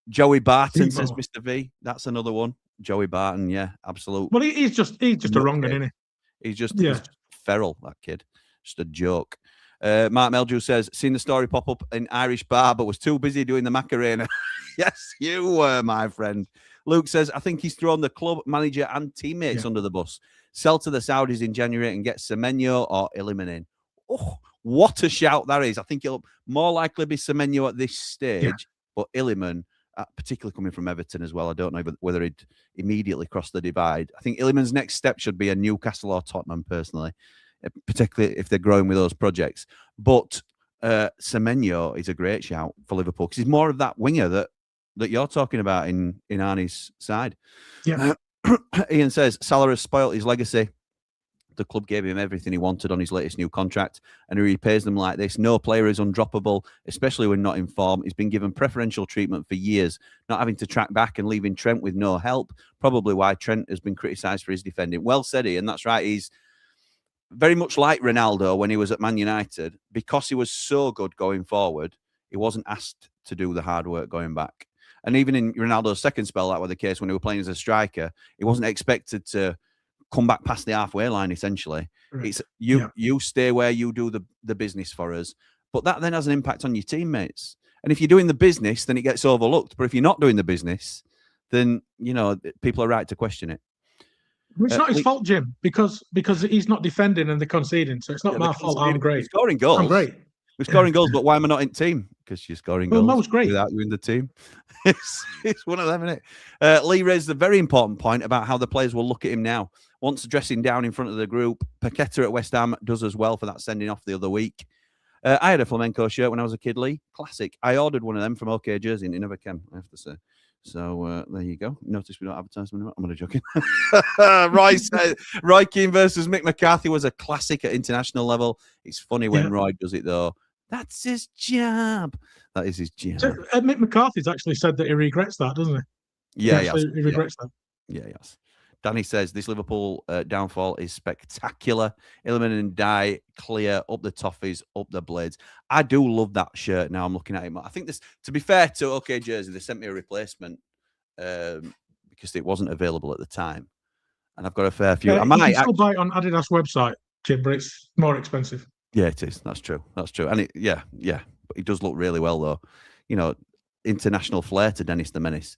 Joey Barton says, Mr. V. That's another one. Joey Barton, yeah, absolute. Well, he's just a wrong one, isn't he? He's just feral, that kid. Just a joke. Mark Meldrew says, seen the story pop up in Irish bar, but was too busy doing the Macarena. Yes, you were, my friend. Luke says, I think he's thrown the club, manager, and teammates under the bus. Sell to the Saudis in January and get Semenyo or Illiman in. Oh, what a shout that is. I think it'll more likely be Semenyo at this stage, but Illiman, particularly coming from Everton as well, I don't know whether he'd immediately cross the divide. I think Illiman's next step should be a Newcastle or Tottenham, personally, particularly if they're growing with those projects. But Semenyo is a great shout for Liverpool because he's more of that winger that you're talking about in Arnie's side. Yeah. Ian says Salah has spoilt his legacy. The club gave him everything he wanted on his latest new contract, and he repays them like this. No player is undroppable, especially when not in form. He's been given preferential treatment for years, not having to track back and leaving Trent with no help. Probably why Trent has been criticised for his defending. Well said, Ian. That's right. He's very much like Ronaldo when he was at Man United. Because he was so good going forward, he wasn't asked to do the hard work going back. And even in Ronaldo's second spell, that was the case when he was playing as a striker. He wasn't expected to come back past the halfway line, essentially. Right. It's you stay where you do the business for us. But that then has an impact on your teammates. And if you're doing the business, then it gets overlooked. But if you're not doing the business, then, you know, people are right to question it. It's not his fault, Jim, because he's not defending and they're conceding. So it's not my fault. I'm great. Scoring goals. I'm great. We're scoring goals, but why am I not in team? Because you're scoring goals. Mo's great without you in the team. It's one of them, isn't it? Lee raised a very important point about how the players will look at him now. Once dressing down in front of the group, Paqueta at West Ham does as well for that sending off the other week. I had a flamenco shirt when I was a kid, Lee. Classic. I ordered one of them from OK Jersey and it never came, I have to say. So there you go. Notice we don't advertise them anymore. I'm only joking. Roy said Roy Keane versus Mick McCarthy was a classic at international level. It's funny when Roy does it, though. That's his job. That is his job. So, Mick McCarthy's actually said that he regrets that, doesn't he? Yeah, he regrets that. Yeah, yes. Danny says this Liverpool downfall is spectacular. Illiman and Dye clear up the toffees, up the blades. I do love that shirt. Now I'm looking at it. I think this, to be fair to OK Jersey, they sent me a replacement because it wasn't available at the time, and I've got a fair few. I might you can still buy it on Adidas website, Jim, but it's more expensive. Yeah, it is. That's true. That's true. And but it does look really well, though. You know, international flair to Dennis the Menace.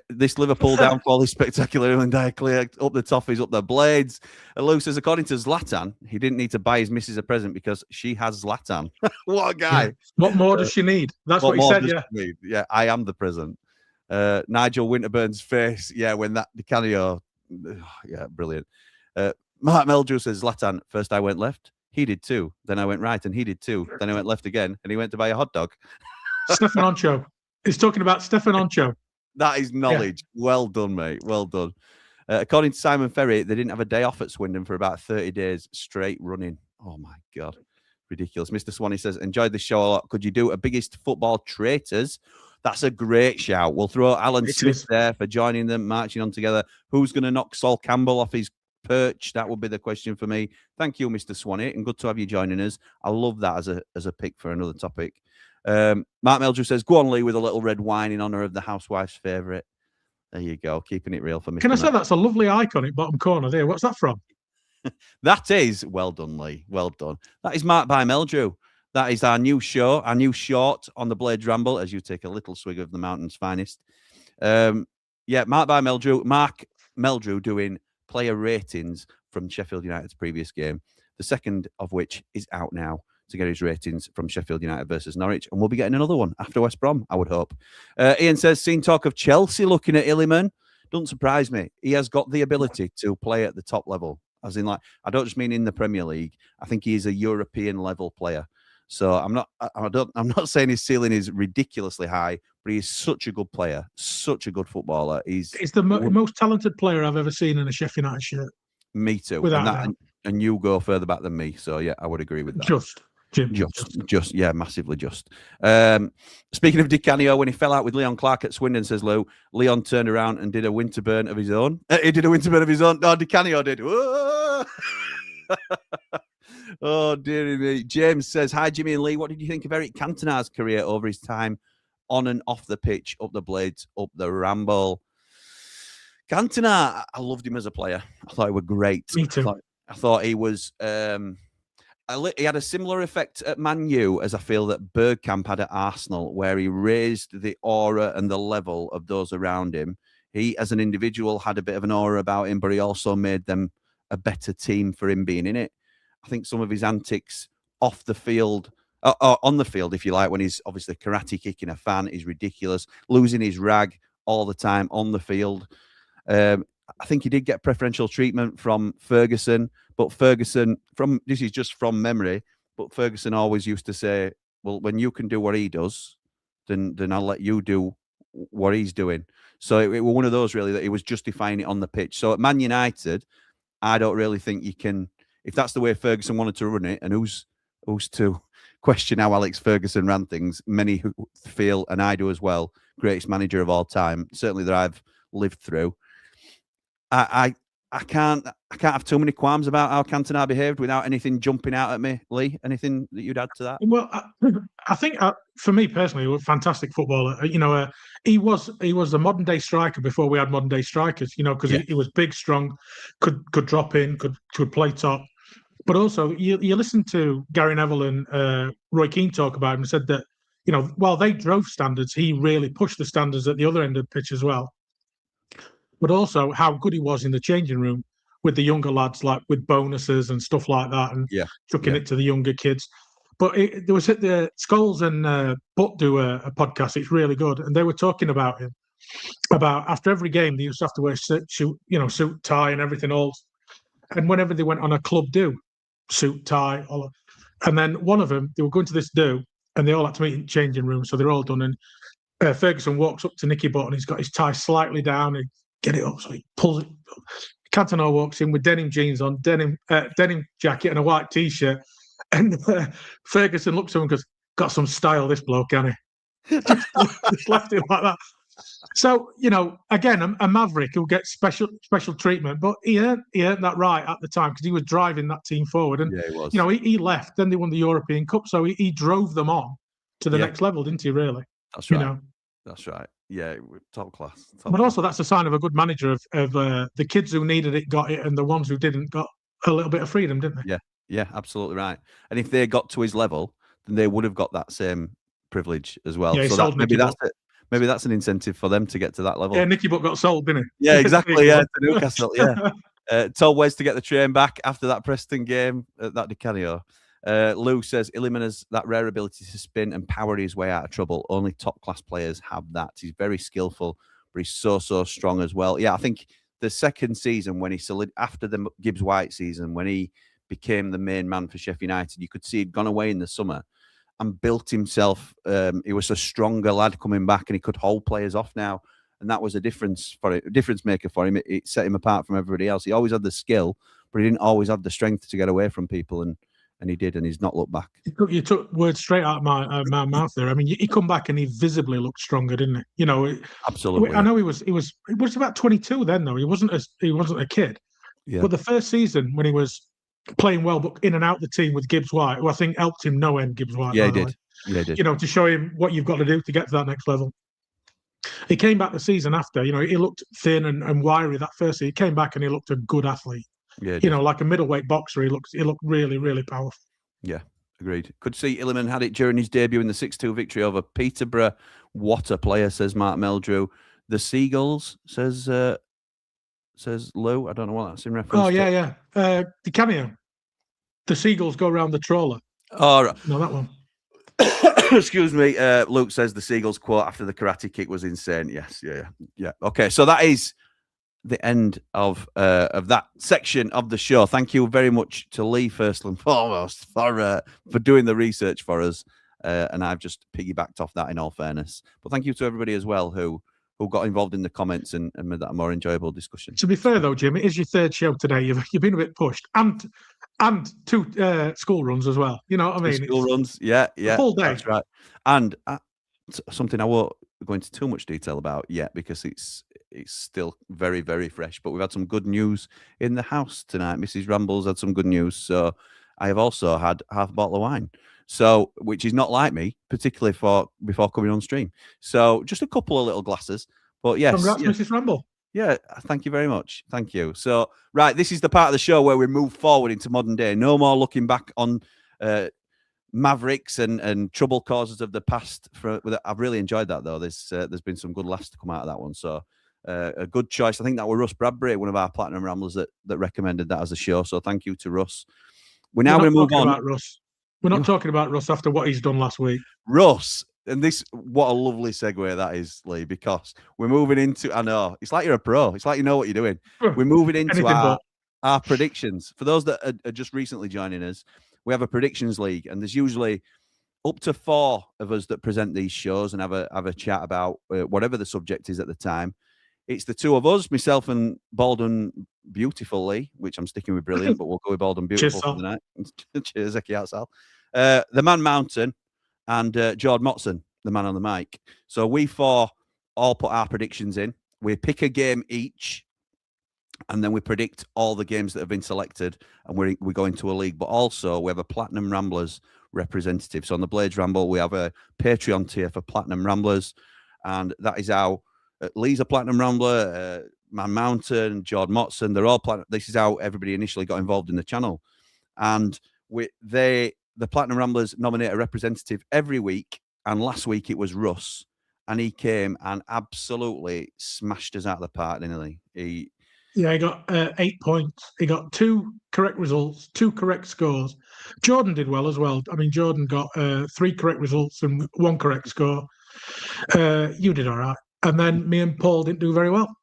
This Liverpool downfall is spectacular. And Dyer clear up the toffees, up the blades. And Lou says, according to Zlatan, he didn't need to buy his missus a present because she has Zlatan. What a guy. Yeah. What more does she need? That's what he said, Yeah, I am the present. Nigel Winterburn's face. Yeah, when that Di Canio. Yeah, brilliant. Mark Meldrew says, Zlatan, first I went left. He did too. Then I went right and he did too. Then I went left again and he went to buy a hot dog. Stefan Oncho. He's talking about Stefan Oncho. That is knowledge. Yeah. Well done, mate. Well done. According to Simon Ferry, they didn't have a day off at Swindon for about 30 days straight running. Oh, my God. Ridiculous. Mr. Swanee says, enjoyed the show a lot. Could you do a biggest football traitors? That's a great shout. We'll throw Alan Smith there for joining them, marching on together. Who's going to knock Sol Campbell off his perch? That would be the question for me. Thank you, Mr. Swanee, and good to have you joining us. I love that as a pick for another topic. Mark Meldrew says, go on, Lee, with a little red wine in honour of the housewife's favourite. There you go, keeping it real for me. Can I say that's a lovely iconic bottom corner there? What's that from? That is, well done, Lee. Well done. That is Mark by Meldrew. That is our new show, our new short on the Blades Ramble, as you take a little swig of the mountain's finest. Mark by Meldrew. Mark Meldrew doing player ratings from Sheffield United's previous game, the second of which is out now, to get his ratings from Sheffield United versus Norwich. And we'll be getting another one after West Brom, I would hope. Ian says, seen talk of Chelsea looking at Illiman. Doesn't surprise me. He has got the ability to play at the top level. As in, like, I don't just mean in the Premier League. I think he's a European level player. So I'm not saying his ceiling is ridiculously high, but he's such a good player, such a good footballer. He's the most talented player I've ever seen in a Sheffield United shirt. Me too. And you go further back than me. So yeah, I would agree with that. Just, yeah, massively just. Speaking of Di Canio, when he fell out with Leon Clark at Swindon, says Lou, Leon turned around and did a winter burn of his own. He did a winter burn of his own. No, Di Canio did. Oh, dearie me. James says, hi, Jimmy and Lee. What did you think of Eric Cantona's career over his time on and off the pitch, up the blades, up the ramble? Cantona, I loved him as a player. I thought he was great. Me too. I thought he was... he had a similar effect at Man U as I feel that Bergkamp had at Arsenal, where he raised the aura and the level of those around him. He, as an individual, had a bit of an aura about him, but he also made them a better team for him being in it. I think some of his antics off the field, or on the field, if you like, when he's obviously karate kicking a fan, is ridiculous. Losing his rag all the time on the field. I think he did get preferential treatment from Ferguson, but Ferguson, this is just from memory, but Ferguson always used to say, well, when you can do what he does, then I'll let you do what he's doing. So it was one of those, really, that he was justifying it on the pitch. So at Man United, I don't really think you can, if that's the way Ferguson wanted to run it, and who's to question how Alex Ferguson ran things, many who feel, and I do as well, greatest manager of all time, certainly that I've lived through. I can't have too many qualms about how Cantona behaved without anything jumping out at me. Lee, anything that you'd add to that? Well, I think for me personally, he was a fantastic footballer. He was a modern day striker before we had modern day strikers. Because he was big, strong, could drop in, could play top. But also, you listen to Gary Neville and Roy Keane talk about him and said that while they drove standards, he really pushed the standards at the other end of the pitch as well. But also how good he was in the changing room with the younger lads, like with bonuses and stuff like that, and chucking it to the younger kids. But there was the Scholes and Butt do a podcast. It's really good, and they were talking about him. About after every game, they used to have to wear suit, tie, and everything all. And whenever they went on a club do, suit, tie, all. And then one of them, they were going to this do, and they all had to meet in the changing room, so they're all done. And Ferguson walks up to Nicky Butt, and he's got his tie slightly down. And get it up, so he pulls it. Cantona walks in with denim jeans on, denim jacket and a white t-shirt, and Ferguson looks at him and goes, "Got some style, this bloke, hasn't he?" Just left him like that. So again, a maverick who gets special treatment, but he earned that right at the time because he was driving that team forward, and he was. He left. Then they won the European Cup, so he drove them on to the next level, didn't he? Really? That's right. That's right. Yeah, top class. But also, that's a sign of a good manager of the kids who needed it got it, and the ones who didn't got a little bit of freedom, didn't they? Yeah, absolutely right. And if they got to his level, then they would have got that same privilege as well. Yeah, so maybe that's it. Maybe that's an incentive for them to get to that level. Yeah, Nicky Butt got sold, didn't he? Yeah, exactly. To Newcastle. Yeah. Told Wes to get the train back after that Preston game at that Di Canio. Lou says Iliman has that rare ability to spin and power his way out of trouble. Only top-class players have that. He's very skillful, but he's so strong as well. Yeah, I think the second season when after the Gibbs-White season, when he became the main man for Sheffield United, you could see he'd gone away in the summer and built himself. He was a stronger lad coming back, and he could hold players off now. And that was a difference maker for him. It set him apart from everybody else. He always had the skill, but he didn't always have the strength to get away from people. And he did, and he's not looked back. You took words straight out of my mouth there. I mean, he come back and he visibly looked stronger, didn't he? Absolutely. I know he was about 22 then, though. He wasn't a kid. Yeah. But the first season when he was playing well, but in and out the team with Gibbs White, who I think helped him no end. Gibbs White, yeah, he did. Yeah, he did. To show him what you've got to do to get to that next level. He came back the season after. He looked thin and wiry that first season. He came back and he looked a good athlete. Yeah, like a middleweight boxer. He looked really, really powerful. Yeah, agreed. Could see Iliman had it during his debut in the 6-2 victory over Peterborough. What a player, says Mark Meldrew. The Seagulls, says Lou. I don't know what that's in reference to. Oh, yeah. Di Canio. The Seagulls go around the trawler. Oh, right. No, that one. Excuse me. Luke says the Seagulls quote after the karate kick was insane. Yes, yeah. Okay, so that is the end of that section of the show. Thank you very much to Lee first and foremost for doing the research for us, and I've just piggybacked off that in all fairness. But thank you to everybody as well who got involved in the comments and made that a more enjoyable discussion. To be fair though, Jim, it is your third show today. You've been a bit pushed, and 2 school runs as well. You know what I mean? School runs, yeah, full day. That's right. And something I won't go into too much detail about yet because it's still very, very fresh. But we've had some good news in the house tonight. Mrs. Rambles had some good news. So I have also had half a bottle of wine. So, which is not like me, particularly before coming on stream. So just a couple of little glasses. But yes. Congrats, Mrs. Ramble. Yeah, thank you very much. Thank you. So, right, this is the part of the show where we move forward into modern day. No more looking back on mavericks and trouble causers of the past. I've really enjoyed that though. There's been some good laughs to come out of that one. So a good choice. I think that was Russ Bradbury, one of our Platinum Ramblers, that recommended that as a show. So thank you to Russ. We're now going to move on. About Russ. We're not talking about Russ after what he's done last week. Russ, and what a lovely segue that is, Lee, because we're moving into, I know, it's like you're a pro. It's like you know what you're doing. We're moving into our predictions. For those that are just recently joining us, we have a predictions league, and there's usually up to 4 of us that present these shows and have a chat about whatever the subject is at the time. It's the 2 of us, myself and Baldwin Beautiful Lee, which I'm sticking with brilliant, but we'll go with Baldwin Beautiful for the night. Cheers, Eki Outsal. The Man Mountain and Jord Motson, the man on the mic. So we 4 all put our predictions in. We pick a game each, and then we predict all the games that have been selected, and we go into a league. But also, we have a Platinum Ramblers representative. So on the Blades Ramble, we have a Patreon tier for Platinum Ramblers, and that is how Lee's a Platinum Rambler, Man Mountain, Jord Motson, they're all Platinum. This is how everybody initially got involved in the channel. And the Platinum Ramblers nominate a representative every week, and last week it was Russ, and he came and absolutely smashed us out of the park, didn't he? He got 8 points. He got 2 correct results, 2 correct scores. Jordan did well as well. I mean, Jordan got 3 correct results and 1 correct score. You did all right. And then me and Paul didn't do very well.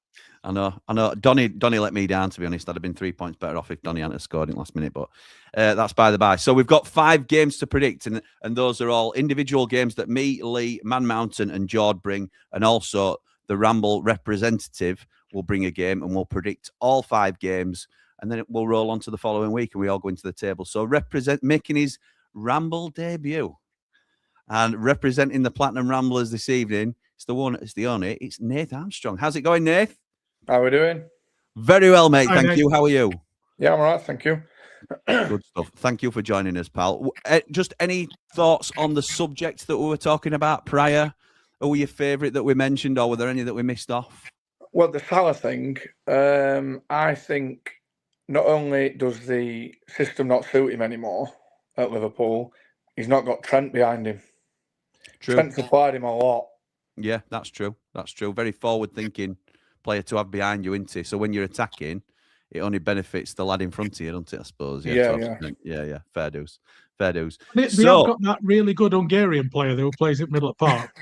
I know. Donny let me down, to be honest. I'd have been 3 points better off if Donny hadn't scored in the last minute, but that's by the by. So we've got 5 games to predict, and those are all individual games that me, Lee, Man Mountain, and Jord bring, and also the Ramble representative will bring a game, and we'll predict all 5 games, and then we'll roll on to the following week, and we all go into the table. So making his Ramble debut and representing the Platinum Ramblers this evening, it's the one, it's the only, it's Nath Armstrong. How's it going, Nath? How are we doing? Very well, mate. Hi, Thank Nath. you. How are you? Yeah, I'm all right, thank you. Good stuff. Thank you for joining us, pal. Just any thoughts on the subject that we were talking about prior? Who were your favourite that we mentioned, or were there any that we missed off? Well, the Salah thing, I think not only does the system not suit him anymore at Liverpool, he's not got Trent behind him. True. Trent supplied him a lot. Yeah, that's true. That's true. Very forward-thinking player to have behind you, isn't he? So when you're attacking, it only benefits the lad in front of you, doesn't it, I suppose? Yeah. Fair dues. Fair dues. They have got that really good Hungarian player who plays at Middle Park.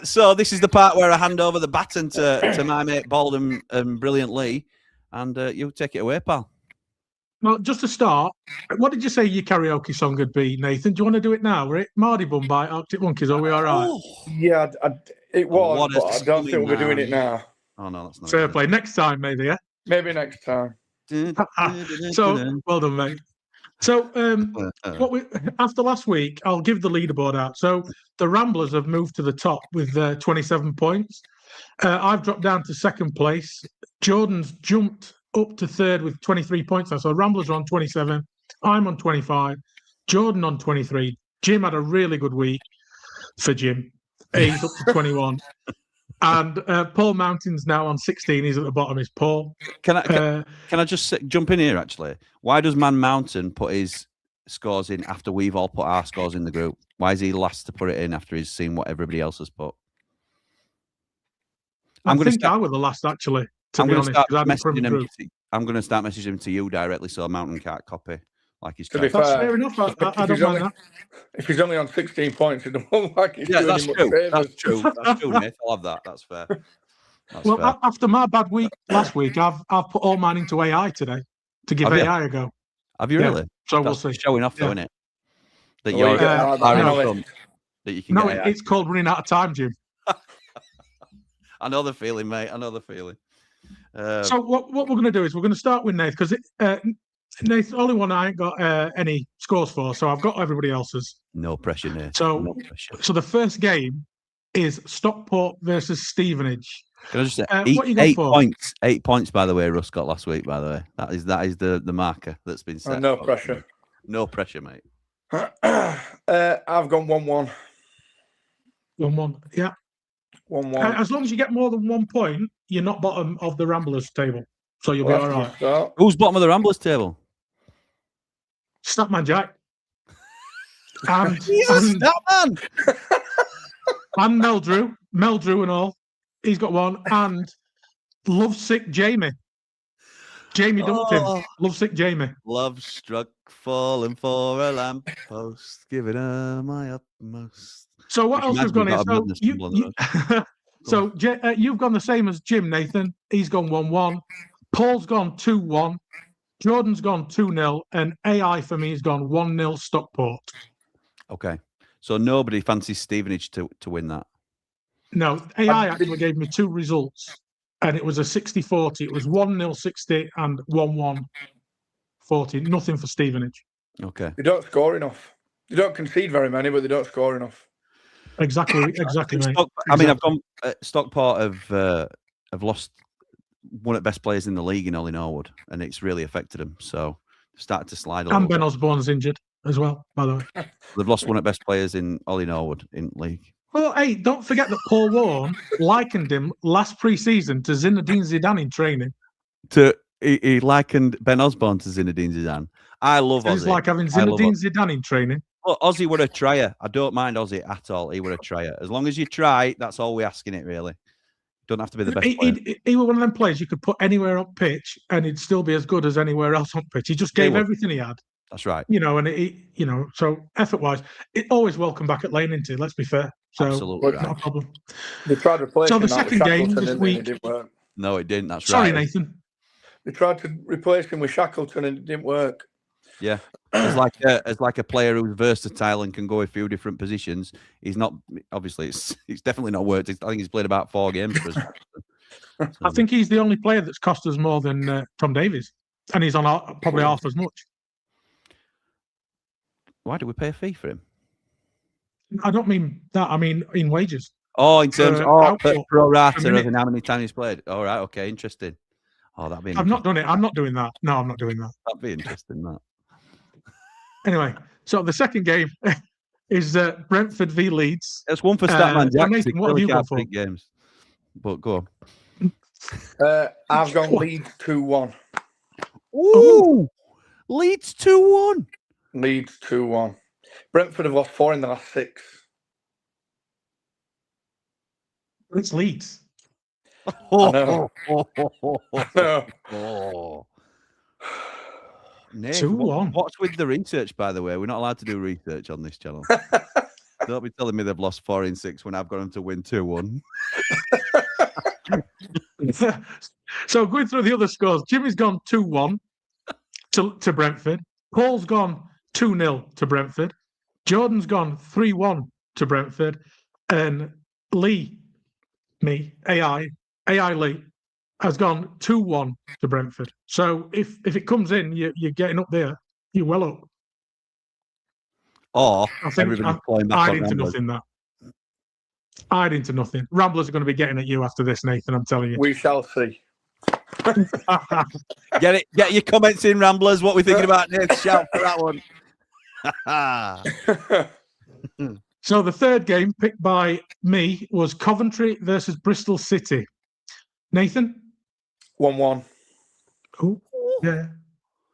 So this is the part where I hand over the baton to my mate Bald and Brilliant Lee, and you take it away, pal. Well, just to start, what did you say your karaoke song would be, Nathan? Do you want to do it now? Were it Mardy Bum by Arctic Monkeys? Are we all right? Yeah, it was, but I don't think we'll be doing it now. Oh, no, that's not Fair play. Next time, maybe, yeah? Maybe next time. So, well done, mate. So, after last week, I'll give the leaderboard out. So, the Ramblers have moved to the top with 27 points. I've dropped down to 2nd place. Jordan's jumped up to 3rd with 23 points now. So, Ramblers are on 27. I'm on 25. Jordan on 23. Jim had a really good week for Jim. He's up to 21. And Paul Mountain's now on 16. He's at the bottom. Is Paul? Can I just jump in here? Actually, why does Man Mountain put his scores in after we've all put our scores in the group? Why is he last to put it in after he's seen what everybody else has put? I think I was the last, actually. To be honest, I'm going to start messaging him to you directly, so Mountain can't copy. Like he's That's fair enough. I don't mind that. If he's only on 16 points, it doesn't look like he's doing that's him true. much favours. That's true. That's true, Nick. I'll have that. That's fair. That's fair. After my bad week last week, I've put all mine into AI today to give AI a go. Have you really? So that's we'll see. Showing off, though, isn't it? That you're that you can no, get it's called running out of time, Jim. I know the feeling, mate. I know the feeling. So what we're going to do is we're going to start with Nath, because Nath, the only one I ain't got any scores for, so I've got everybody else's. No pressure, Nath. So, no pressure. So the first game is Stockport versus Stevenage. Can I just say, what you got 8 for? points? 8 points, by the way, Russ got last week, by the way. That is the marker that's been set. No pressure. No pressure, mate. I've gone 1-1. 1-1, yeah. 1-1. As long as you get more than 1 point, you're not bottom of the Ramblers table. So you'll Well, be that's all a good right. start. Who's bottom of the Ramblers table? Snapman Jack. And, Jesus, and, that man. and Meldrew and all. He's got one. And Lovesick Jamie. Jamie dumped him. Oh. Lovesick Jamie. Love struck, falling for a lamppost, giving her my utmost. So what Which else we've reminds gone me here? we've got a madness symbol on the road. You've gone the same as Jim, Nathan. He's gone 1-1. Paul's gone 2-1. Jordan's gone 2-0. And AI for me has gone 1-0 Stockport. Okay. So nobody fancies Stevenage to win that. No, AI actually gave me two results. And it was a 60-40. It was 1-0 60 and 1-1 40. Nothing for Stevenage. Okay. They don't score enough. They don't concede very many, but they don't score enough. Exactly, mate. I mean, I've gone. Stockport have lost one of the best players in the league in Ollie Norwood, and it's really affected them. So they've started to slide. And Ben Osborne's injured as well, by the way. They've lost one of the best players in Ollie Norwood in league. Well, hey, don't forget that Paul Warren likened him last pre-season to Zinedine Zidane in training. He likened Ben Osborne to Zinedine Zidane. I love Ozzy. It's like having Zinedine Zidane in training. Well, Ozzy were a trier. I don't mind Ozzy at all. He were a trier. As long as you try, that's all we're asking it, really. Don't have to be the best player. He was one of them players you could put anywhere on pitch and he'd still be as good as anywhere else on pitch. He just gave everything he had. That's right. So effort-wise, it always welcome back at Lanington, let's be fair. So absolutely not a problem. They tried replacing the second game this week. It didn't work. No, it didn't. That's Sorry, right. Nathan. They tried to replace him with Shackleton and it didn't work. Yeah. As like a player who's versatile and can go a few different positions. He's not obviously it's definitely not worked. I think he's played about 4 games for us. I think he's the only player that's cost us more than Tom Davies. And he's on probably half as much. Why do we pay a fee for him? I don't mean that. I mean in wages. Oh, in terms of pro rata minute. of how many times he's played. All right, okay, interesting. Oh, that'd be. I've not done it. I'm not doing that. No, I'm not doing that. That'd be interesting. That. Anyway, so the second game is Brentford v Leeds. It's one for Statman Jack. Nathan, what have you gone for? Games. But go on. I've gone Leeds 2-1. Ooh, Leeds 2-1. Leeds 2-1. Brentford have lost 4 in the last 6. It's Leeds. I know. I know. Oh. Nick, 2-1. what's with the research, by the way? We're not allowed to do research on this channel. Don't be telling me they've lost 4 in 6 when I've got them to win 2-1. So going through the other scores, Jimmy's gone 2-1 to Brentford. Paul's gone 2-0 to Brentford. Jordan's gone 3-1 to Brentford. And AI Lee, has gone 2-1 to Brentford. So if it comes in, you're getting up there. You're well up. Or I think everybody's playing back on into Ramblers. nothing that. I'd into nothing. Ramblers are going to be getting at you after this, Nathan, I'm telling you. We shall see. Get your comments in, Ramblers. What we're thinking about next. Shout for that one. So the third game picked by me was Coventry versus Bristol City. Nathan? 1-1. Oh, yeah.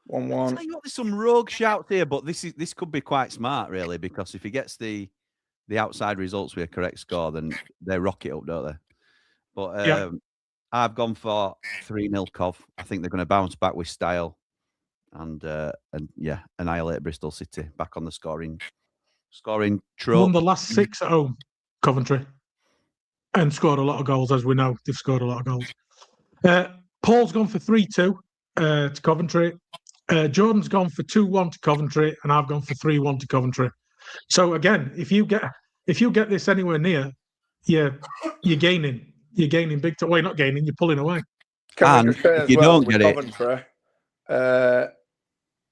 1-1. Tell you what, there's some rogue shouts here, but this could be quite smart, really, because if he gets the outside results with a correct score, then they rock it up, don't they? But I've gone for 3-0 Cov. I think they're going to bounce back with style and annihilate Bristol City back on the scoring trope. Won the last 6 at home, Coventry, and scored a lot of goals, as we know. They've scored a lot of goals. Paul's gone for 3-2 to Coventry. Jordan's gone for 2-1 to Coventry, and I've gone for 3-1 to Coventry. So again, if you get this anywhere near, you're gaining. You're gaining big time. Well, you're not gaining. You're pulling away. Can we just say if you don't get Coventry,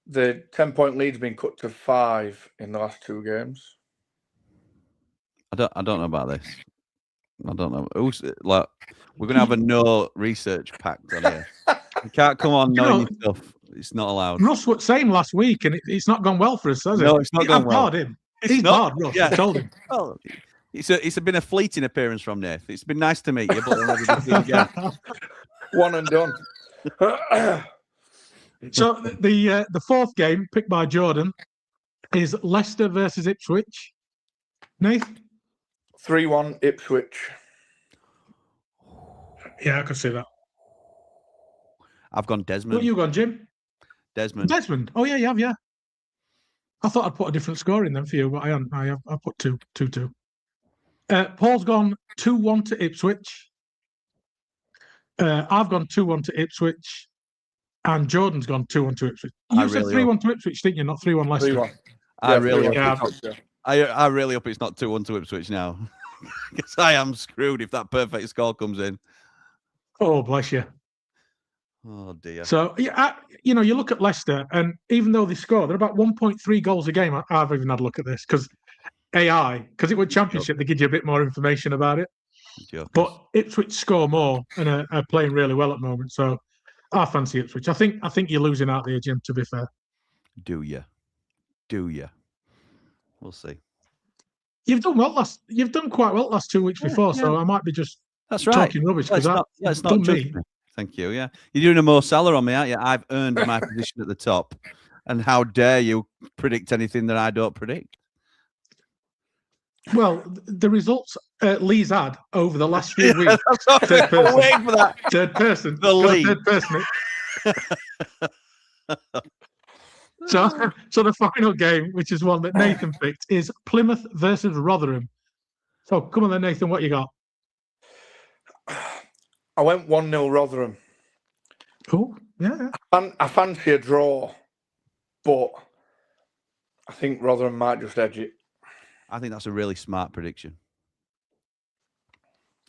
the 10-point lead's been cut to 5 in the last 2 games. I don't know about this. I don't know. Like, we're gonna have a no research pact on here. You can't come on knowing your stuff. It's not allowed. Russ was saying last week, and it's not gone well for us, has it? No, it's not gone well. I've barred him. He's barred Russ. Yeah. I told him. Well, it's been a fleeting appearance from Nath. It's been nice to meet you, but we'll never see you again. One and done. So the fourth game picked by Jordan is Leicester versus Ipswich. Nath? 3-1 Ipswich. Yeah, I could see that. I've gone Desmond. What you gone, Jim? Desmond. Desmond. Oh yeah, you have, yeah. I thought I'd put a different score in then for you, but I put 2-2. Paul's gone 2-1 to Ipswich. I've gone 2-1 to Ipswich, and Jordan's gone 2-1 to Ipswich. You said 3-1 to Ipswich, didn't you? Not 3-1 Leicester. 3-1. I really, 3-1. I really hope it's not 2-1 to Ipswich now, because I am screwed if that perfect score comes in. Oh, bless you. Oh dear. So yeah, you look at Leicester, and even though they score, they're about 1.3 goals a game. I've even had a look at this because it was Championship, they give you a bit more information about it. Jokers. But Ipswich score more and are playing really well at the moment. So I fancy Ipswich. I think you're losing out there, Jim. To be fair, Do you? We'll see. you've done quite well last 2 weeks before. Yeah. So I might be just That's right. talking rubbish because Let's not judge me. Thank you. Yeah, you're doing a Mo Salah on me, aren't you? I've earned my position at the top, and how dare you predict anything that I don't predict? Well, the results Lee's had over the last few weeks. Third person. Wait for that. Third person. The Lee. Third person. So the final game, which is one that Nathan picked, is Plymouth versus Rotherham. So come on then, Nathan, what you got? I went 1-0 Rotherham. Cool. Yeah. I fancy a draw, but I think Rotherham might just edge it. I think that's a really smart prediction.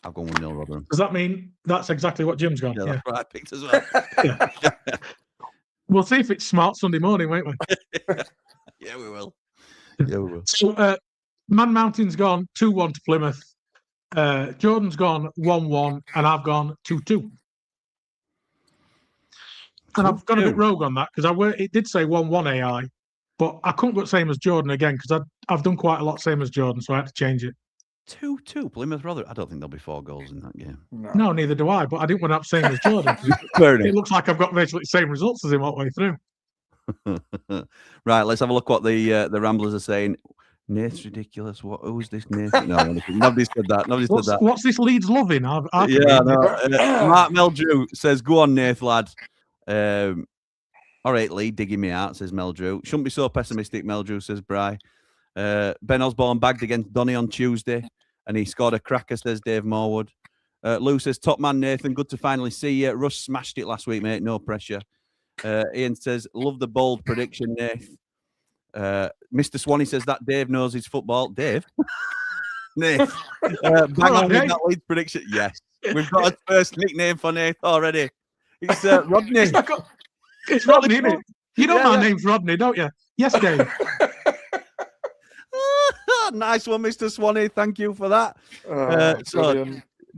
I've gone 1-0 Rotherham. Does that mean that's exactly what Jim's gone? Yeah, that's what I picked as well. Yeah. We'll see if it's smart Sunday morning, won't we? Yeah, we will. Yeah, we will. So Man Mountain's gone 2-1 to Plymouth. Jordan's gone 1-1, and I've gone 2-2. And I've gone a bit rogue on that because it did say 1-1 AI, but I couldn't go same as Jordan again because I've done quite a lot same as Jordan, so I had to change it. 2-2 Plymouth Rotherham. I don't think there'll be 4 goals in that game. No, neither do I. But I didn't want to have same as Jordan. It looks like I've got virtually the same results as him all the way through. Right, let's have a look what the Ramblers are saying. Nate's ridiculous. Who's this Nate? No, nobody said that. Nobody said that. What's this Leeds loving? Yeah, no. Mark Meldrew says, "Go on, Nath, lad." All right, Lee, digging me out, says Meldrew. Shouldn't be so pessimistic, Meldrew, says Bry. Ben Osborne bagged against Donny on Tuesday, and he scored a cracker, says Dave Morwood. Lou says, top man, Nathan, good to finally see you. Russ smashed it last week, mate, no pressure. Ian says, love the bold prediction, Nath. Mr. Swanee says that Dave knows his football. Dave? Nath. Bang on with that Leeds prediction. Yes. We've got a first nickname for Nath already. It's Rodney. It's Rodney, isn't it? You know my name's Rodney, don't you? Yes, Dave. Nice one, Mr. Swanee. Thank you for that. So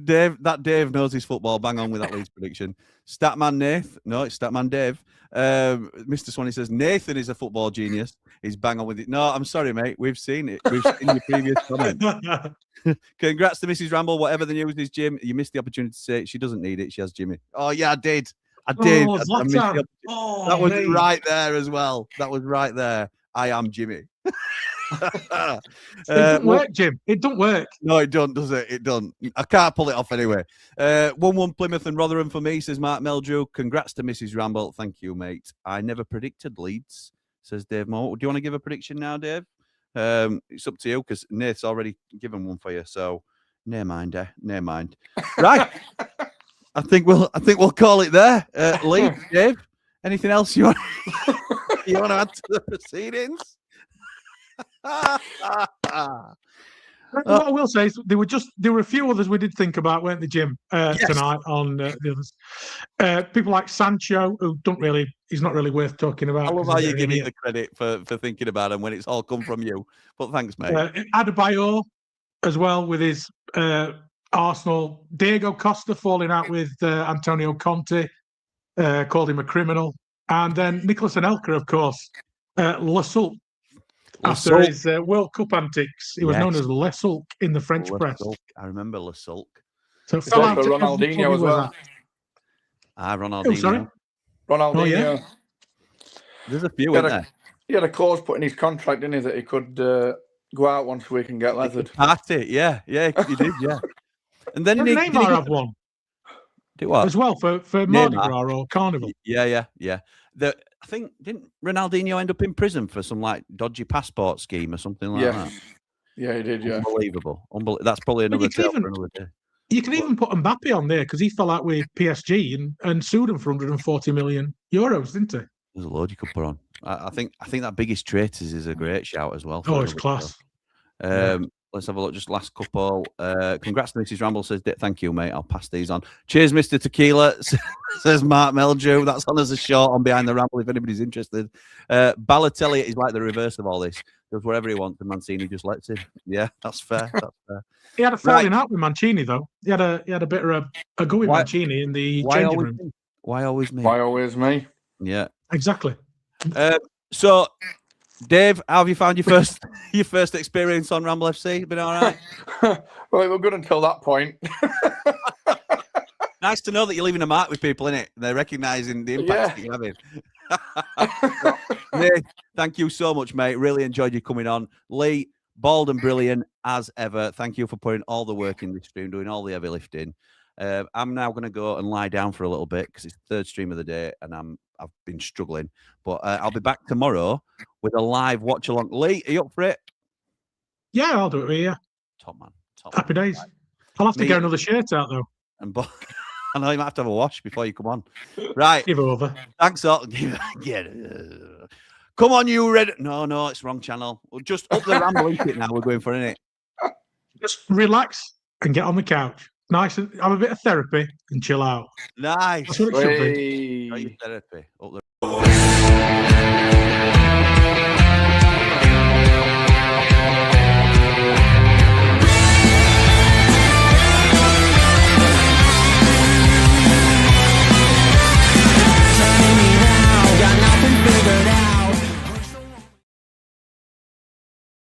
Dave knows his football. Bang on with that Leeds prediction. Statman Nath. No, it's Statman Dave. Mr. Swanee says Nathan is a football genius. He's bang on with it. No, I'm sorry, mate. We've seen it. We've seen your previous comment. Congrats to Mrs. Ramble. Whatever the news is, Jim, you missed the opportunity to say it. She doesn't need it. She has Jimmy. Oh, yeah, I did. I did. Oh, I missed the that was right there as well. That was right there. I am Jimmy. It doesn't work, Jim. It don't work. No, it don't, does it? It don't. I can't pull it off anyway. 1-1 Plymouth and Rotherham for me, says Mark Meldrew. Congrats to Mrs. Ramble. Thank you, mate. I never predicted Leeds, says Dave Moore. Do you want to give a prediction now, Dave? It's up to you because Nate's already given one for you. So, never mind, never mind. Right. I think we'll call it there. Lee, Dave, anything else you want to add to the proceedings? What I will say is there were a few others we did think about, weren't they, Jim? Tonight on the others, people like Sancho, who he's not really worth talking about. I love how you give me the credit for thinking about him when it's all come from you. But thanks, mate. Adebayor as well with his Arsenal. Diego Costa falling out with Antonio Conte, called him a criminal, and then Nicholas Anelka, of course, Lesulk. After his World Cup antics, he was known as Lesulk in the French press. I remember Lesulk. So fell out Ronaldinho as well. Oh, sorry. Ronaldinho. Ronaldinho. Oh, yeah. There's a few, He isn't had there? a, he had a clause put in his contract, didn't he, that he could go out once a week and get leathered. Party, yeah, he did, yeah. And then Didn't did Neymar have one do what? as well for Mardi Neymar. Gras or Carnival? Yeah. I think didn't Ronaldinho end up in prison for some like dodgy passport scheme or something like that? Yeah, he did. Yeah, Unbelievable. That's probably another tale for another day. You can even put Mbappe on there because he fell out with PSG and sued him for 140 million euros, didn't he? There's a load you could put on. I think that Biggest Traitors is a great shout as well. Oh, it's class. Let's have a look. Just last couple. Congrats to Mrs. Ramble says, thank you, mate. I'll pass these on. Cheers, Mr. Tequila, says Mark Meldrew. That's on as a short on Behind the Ramble if anybody's interested. Balotelli is like the reverse of all this. Does whatever he wants and Mancini just lets him. Yeah, that's fair. That's fair. He had a falling out with Mancini, though. He had a bit of a go with Why- Mancini in the Why changing always room. me? Why always me? Why always me? Yeah. Exactly. So, Dave, how have you found your first experience on Ramble FC? Been all right? Well, it was good until that point. Nice to know that you're leaving a mark with people, innit? They're recognising the impact that you're having. Lee, thank you so much, mate. Really enjoyed you coming on. Lee, bald and brilliant as ever. Thank you for putting all the work in this stream, doing all the heavy lifting. I'm now going to go and lie down for a little bit because it's the third stream of the day and I've been struggling. But I'll be back tomorrow with a live watch along. Lee, are you up for it? Yeah, I'll do it with you. Top man. Happy days. I'll have to get another shirt out, though. And I know you might have to have a wash before you come on. Right. Give over. Thanks all. Come on, you red. No, it's wrong channel. We'll just up the Ramble into it now. We're going for it. Just relax and get on the couch. Nice and have a bit of therapy and chill out. Nice. That's what it should be. Got your therapy. Up the